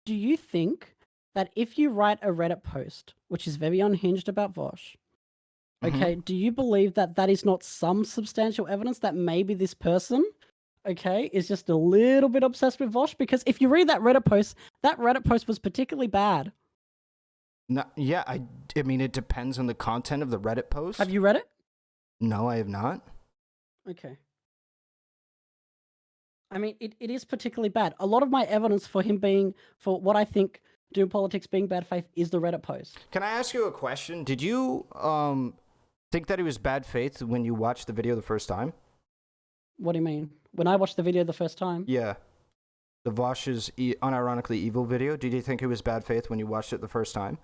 Do you think that if you write a Reddit post, which is very unhinged about Vaush, okay, do you believe that that is not some substantial evidence that maybe this person, okay, is just a little bit obsessed with Vaush? Because if you read that Reddit post was particularly bad. No, yeah, I mean, it depends on the content of the Reddit post. Have you read it? No, I have not. Okay. I mean, it is particularly bad. A lot of my evidence for what I think Doomerpolitics being bad faith is the Reddit post. Can I ask you a question? Did you think that it was bad faith when you watched the video the first time? What do you mean? When I watched the video the first time? Yeah. The Vaush's Unironically Evil video. Did you think it was bad faith when you watched it the first time?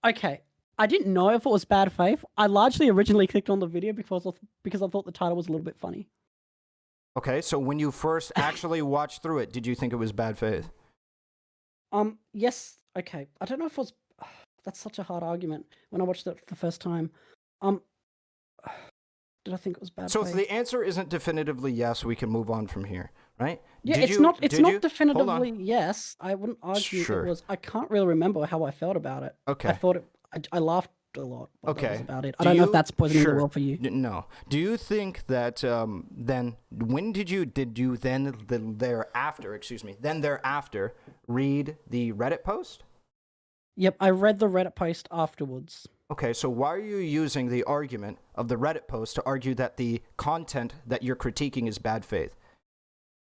Okay. I didn't know if it was bad faith. I largely originally clicked on the video because I thought the title was a little bit funny. Okay, so when you first actually watched through it, did you think it was bad faith? Yes. Okay. I don't know if it was... That's such a hard argument. When I watched it the first time, did I think it was bad faith? So if the answer isn't definitively yes, we can move on from here, right? Yeah, it's not definitively yes. I wouldn't argue it was... I can't really remember how I felt about it. Okay. I thought I laughed a lot. Okay. That was about it. I don't know if that's poisoning the well for you. No. Do you think that then when did you then thereafter read the Reddit post? Yep, I read the Reddit post afterwards. Okay, so why are you using the argument of the Reddit post to argue that the content that you're critiquing is bad faith?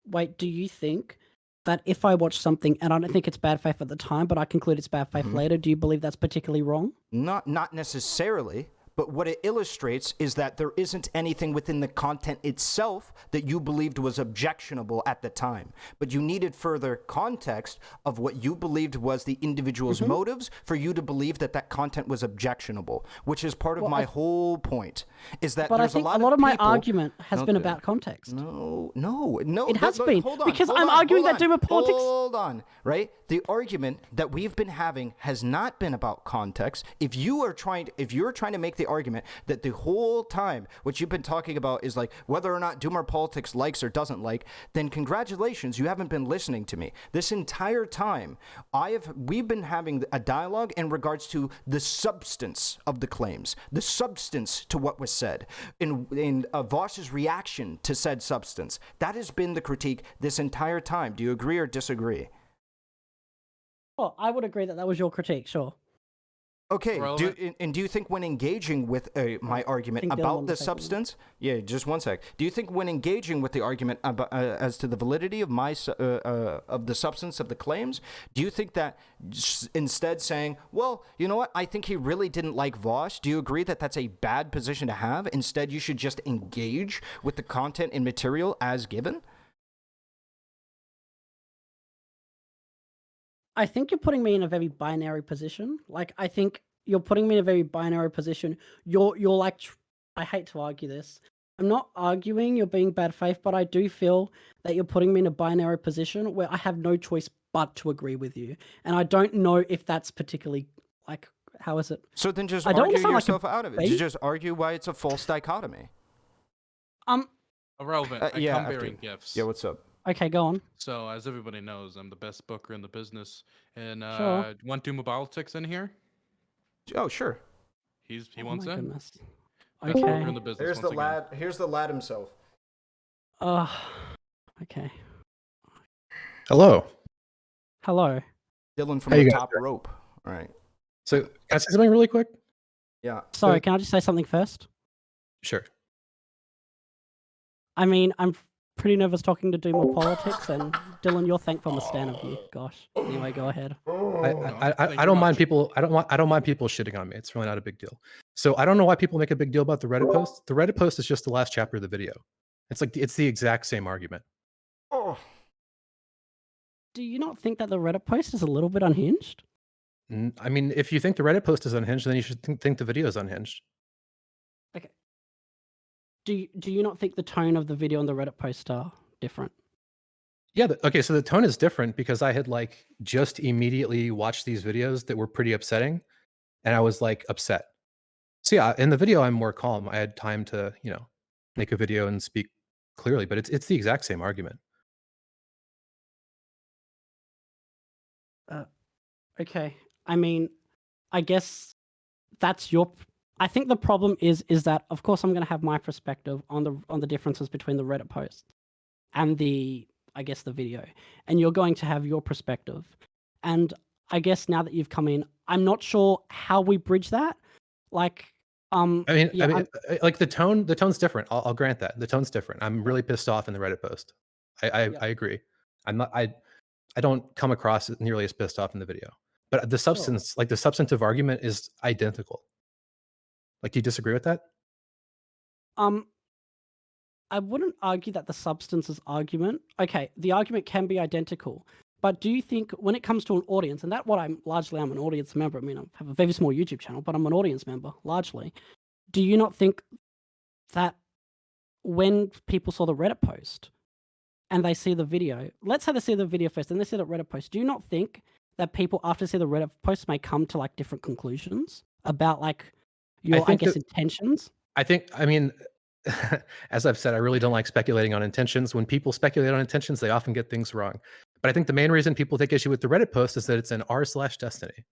Wait, do you think that if I watch something and I don't think it's bad faith at the time, but I conclude it's bad faith later, do you believe that's particularly wrong? Not necessarily, but what it illustrates is that there isn't anything within the content itself that you believed was objectionable at the time. But you needed further context of what you believed was the individual's motives for you to believe that that content was objectionable, which is part of my whole point. Is that but there's I think a lot of my people... argument has been about context. No. It has been. Hold on, because I'm arguing that Doomerpolitics... Hold on, right? The argument that we've been having has not been about context. If you're trying to make the the argument that the whole time what you've been talking about is like whether or not Doomer Politics likes or doesn't like, then congratulations, you haven't been listening to me. This entire time, we've been having a dialogue in regards to the substance of the claims, the substance to what was said, in Vaush's reaction to said substance. That has been the critique this entire time. Do you agree or disagree? Well, I would agree that was your critique, sure. Okay, do you think when engaging with my argument about the substance, just one sec. Do you think when engaging with the argument about, as to the validity of of the substance of the claims, do you think that instead saying, well, you know what, I think he really didn't like Vaush, do you agree that that's a bad position to have? Instead, you should just engage with the content and material as given? I think you're putting me in a very binary position. Like, I think you're putting me in a very binary position. You're like, I hate to argue this. I'm not arguing you're being bad faith, but I do feel that you're putting me in a binary position where I have no choice but to agree with you. And I don't know if that's particularly, like, how is it? So then just argue yourself out of it. You just argue why it's a false dichotomy. Irrelevant. I come bearing gifts. Yeah, what's up? Okay, go on. So, as everybody knows, I'm the best booker in the business. And Sure. want Doomerpolitics in here? Oh, sure. He wants in. Goodness. Best Okay. booker in the business. Here's the lad. Here's the lad himself. Okay. Hello. Hello. Dylan from the top rope. All right. So, can I say something really quick? Yeah. Sorry, can I just say something first? Sure. I mean, I'm pretty nervous talking to Doomerpolitics, and Dylan, you're thankful I'm a stan of you. Gosh. Anyway, go ahead. I don't mind people. I don't mind people shitting on me. It's really not a big deal. So I don't know why people make a big deal about the Reddit post. The Reddit post is just the last chapter of the video. It's the exact same argument. Oh. Do you not think that the Reddit post is a little bit unhinged? I mean, if you think the Reddit post is unhinged, then you should think the video is unhinged. Okay. Do you not think the tone of the video and the Reddit post are different? Yeah. Okay. So the tone is different because I had just immediately watched these videos that were pretty upsetting, and I was upset. So yeah, in the video I'm more calm. I had time to make a video and speak clearly, but it's the exact same argument. Okay. I mean, I guess that's your. I think the problem is that, of course, I'm going to have my perspective on the differences between the Reddit post and the video, and you're going to have your perspective. And I guess now that you've come in, I'm not sure how we bridge that. The tone's different. I'll grant that the tone's different. I'm really pissed off in the Reddit post. I agree. I'm not. I don't come across nearly as pissed off in the video, but the substance, the substantive argument, is identical. Do you disagree with that? I wouldn't argue that the substance is argument. Okay, the argument can be identical, but do you think when it comes to an audience, and that I'm an audience member. I mean, I have a very small YouTube channel, but I'm an audience member largely. Do you not think that when people saw the Reddit post and they see the video, let's say they see the video first and they see the Reddit post, do you not think that people after see the Reddit post may come to different conclusions about your intentions? I mean, as I've said, I really don't like speculating on intentions. When people speculate on intentions, they often get things wrong. But I think the main reason people take issue with the Reddit post is that it's an r/Destiny.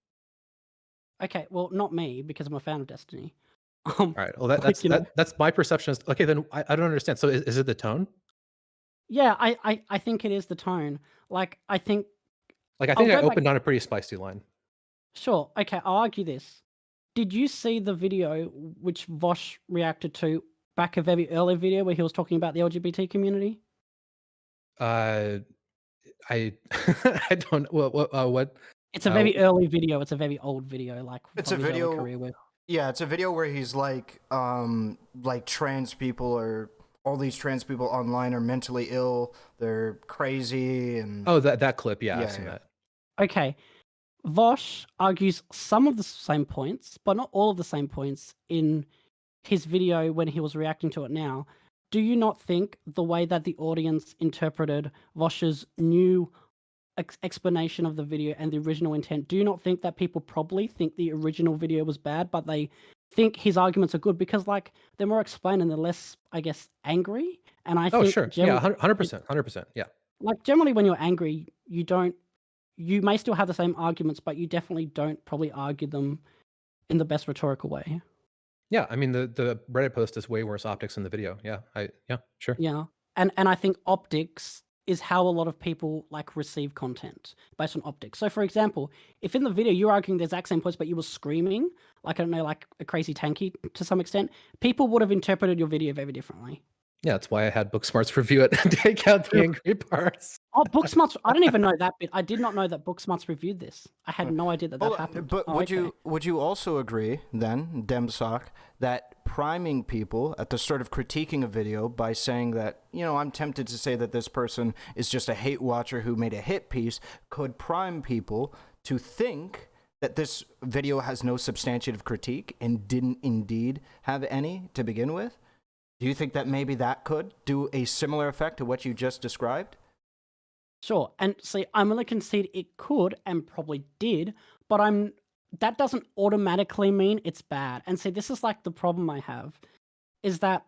Okay, well, not me, because I'm a fan of Destiny. All right, well, that's my perception. Okay, then I don't understand. So is it the tone? Yeah, I think it is the tone. I think I opened on a pretty spicy line. Sure. Okay, I'll argue this. Did you see the video which Vaush reacted to back a very early video where he was talking about the LGBT community? I don't. What? It's a very early video. It's a very old video. It's a video. Yeah, it's a video where he's trans people or all these trans people online are mentally ill. They're crazy and. Oh, that clip. Yeah, I've seen that. Okay. Vaush argues some of the same points, but not all of the same points in his video when he was reacting to it now. Do you not think the way that the audience interpreted Vaush's new explanation of the video and the original intent, do you not think that people probably think the original video was bad, but they think his arguments are good because like they're more explained and they're less, I guess, angry. And I think sure. Yeah, 100%. 100%. Yeah. like generally when you're angry, you may still have the same arguments, but you definitely don't probably argue them in the best rhetorical way. Yeah, I mean the Reddit post is way worse optics than the video. Yeah, sure. Yeah. And I think optics is how a lot of people like receive content based on optics. So for example, if in the video you're arguing the exact same points but you were screaming, like I don't know, like a crazy tanky to some extent, people would have interpreted your video very differently. Yeah, that's why I had Booksmarts review it and take out the angry parts. Oh, Booksmarts! I didn't even know that bit. I did not know that Booksmarts reviewed this. I had no idea that happened. But would you also agree then, Demsock, that priming people at the start of critiquing a video by saying that, you know, I'm tempted to say that this person is just a hate watcher who made a hit piece, could prime people to think that this video has no substantive critique and didn't indeed have any to begin with? Do you think that maybe that could do a similar effect to what you just described? Sure. And see, I'm going to concede it could and probably did, but that doesn't automatically mean it's bad. And see, this is like the problem I have is that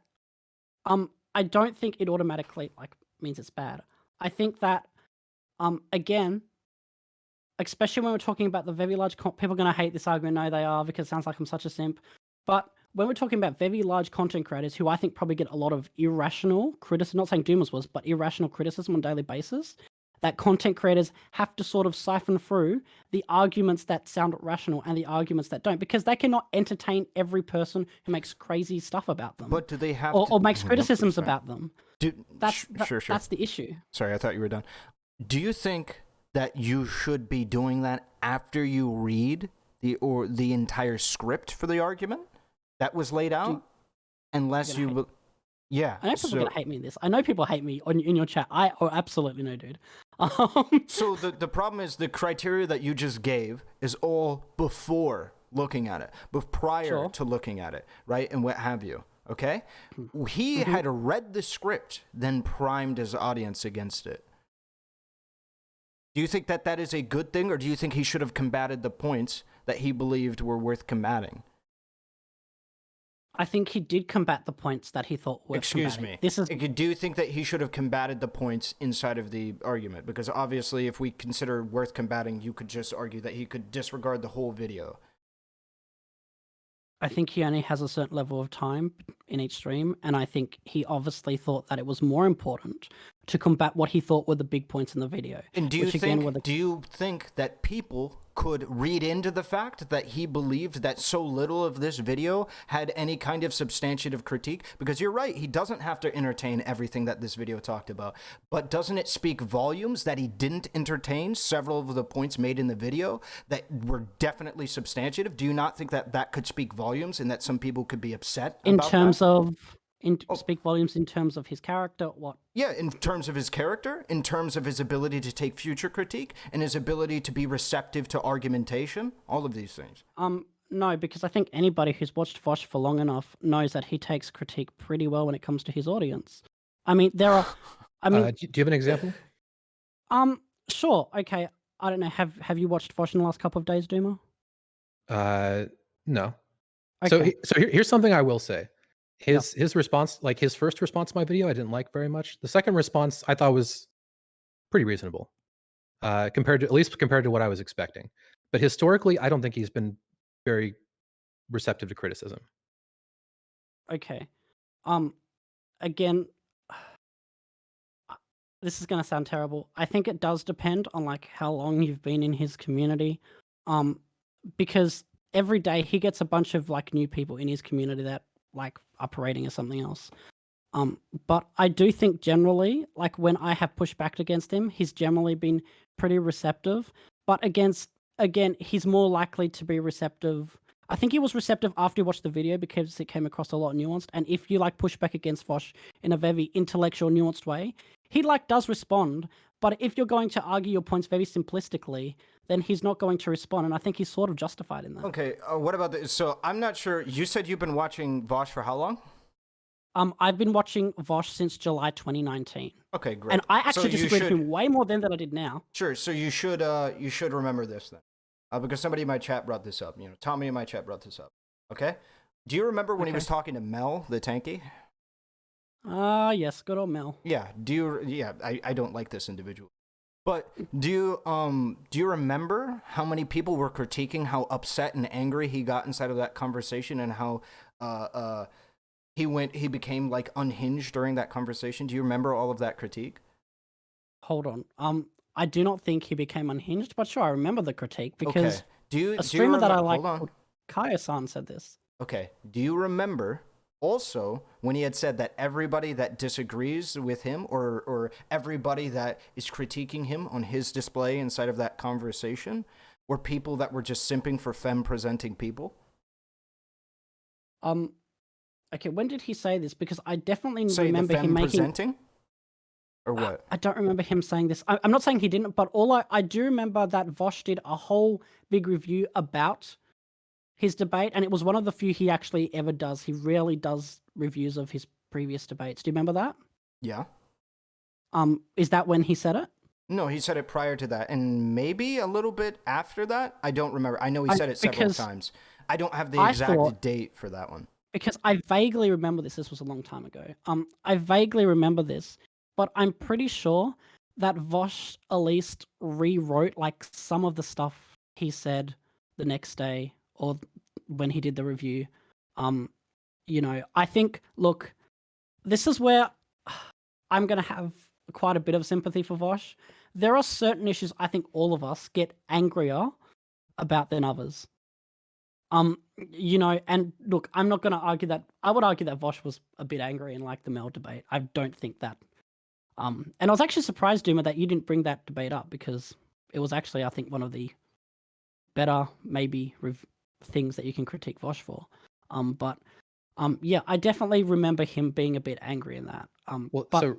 I don't think it automatically like means it's bad. I think that again, especially when we're talking about the very large people are going to hate this argument. No, they are, because it sounds like I'm such a simp. But when we're talking about very large content creators who I think probably get a lot of irrational criticism, not saying Doomers was, but irrational criticism on a daily basis, that content creators have to sort of siphon through the arguments that sound rational and the arguments that don't, because they cannot entertain every person who makes crazy stuff about them. But do they have or makes criticisms about them? That's sure. That's the issue. Sorry, I thought you were done. Do you think that you should be doing that after you read the entire script for the argument that was laid out? Unless you... Yeah. I know people are going to hate me in this. I know people hate me in your chat. I absolutely know, dude. So the problem is the criteria that you just gave is all before looking at it, but prior to looking at it, right? And what have you, okay? He had read the script, then primed his audience against it. Do you think that is a good thing, or do you think he should have combated the points that he believed were worth combating? I think he did combat the points that he thought were combating. Do you think that he should have combated the points inside of the argument? Because obviously, if we consider worth combating, you could just argue that he could disregard the whole video. I think he only has a certain level of time in each stream, and I think he obviously thought that it was more important to combat what he thought were the big points in the video. And do you think that people could read into the fact that he believed that so little of this video had any kind of substantive critique? Because you're right, he doesn't have to entertain everything that this video talked about. But doesn't it speak volumes that he didn't entertain several of the points made in the video that were definitely substantive? Do you not think that that could speak volumes and that some people could be upset about that? Speak volumes in terms of his character? What? Yeah, in terms of his character, in terms of his ability to take future critique, and his ability to be receptive to argumentation, all of these things. No, because I think anybody who's watched Vaush for long enough knows that he takes critique pretty well when it comes to his audience. I mean, there are... I mean, do you have an example? Sure, okay. I don't know, have you watched Vaush in the last couple of days, Doomer? No. Okay. So here's something I will say. His response, like his first response to my video, I didn't like very much. The second response I thought was pretty reasonable, compared to what I was expecting. But historically, I don't think he's been very receptive to criticism. Okay. Again, this is going to sound terrible. I think it does depend on like how long you've been in his community, because every day he gets a bunch of like new people in his community that like operating as something else. But I do think generally, like when I have pushed back against him, he's generally been pretty receptive. But again, he's more likely to be receptive. I think he was receptive after he watched the video because it came across a lot nuanced. And if you like push back against Vaush in a very intellectual, nuanced way, he like does respond. But if you're going to argue your points very simplistically, then he's not going to respond. And I think he's sort of justified in that. Okay, what about this? So I'm not sure. You said you've been watching Vaush for how long? I've been watching Vaush since July 2019. Okay, great. And I actually disagreed with him way more then than I did now. Sure. So you should remember this then, because somebody in my chat brought this up. You know, Tommy in my chat brought this up. Okay. Do you remember when he was talking to Mel, the tanky? Yes, good old Mel. Yeah. I don't like this individual. But do you remember how many people were critiquing how upset and angry he got inside of that conversation, and how he became like unhinged during that conversation? Do you remember all of that critique? Hold on. I do not think he became unhinged, but sure, I remember the critique because a streamer that I like called Kaya-san said this. Okay. Do you remember also when he had said that everybody that disagrees with him or everybody that is critiquing him on his display inside of that conversation were people that were just simping for femme-presenting people? Okay, when did he say this? Because I definitely Say remember the him making... femme-presenting? Or what? I don't remember him saying this. I'm not saying he didn't, but I do remember that Vaush did a whole big review about his debate, and it was one of the few he actually ever does. He rarely does reviews of his previous debates. Do you remember that? Yeah. Is that when he said it? No, he said it prior to that, and maybe a little bit after that. I don't remember. I know he said it several times. I don't have the exact date for that one. Because I vaguely remember this. This was a long time ago. I vaguely remember this, but I'm pretty sure that Vaush at least rewrote like some of the stuff he said the next day or when he did the review. You know, I think, look, this is where I'm going to have quite a bit of sympathy for Vaush. There are certain issues I think all of us get angrier about than others. You know, and look, I'm not going to argue that. I would argue that Vaush was a bit angry in like the Mel debate. I don't think that. And I was actually surprised, Doomer, that you didn't bring that debate up because it was actually, I think, one of the better maybe things that you can critique Vaush for. But yeah, I definitely remember him being a bit angry in that. So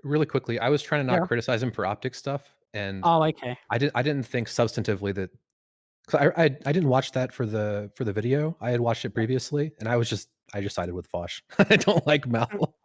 really quickly, I was trying to not criticize him for optic stuff, and okay. I didn't think substantively that. Cause I didn't watch that for the video. I had watched it previously, and I just sided with Vaush. I don't like Mel.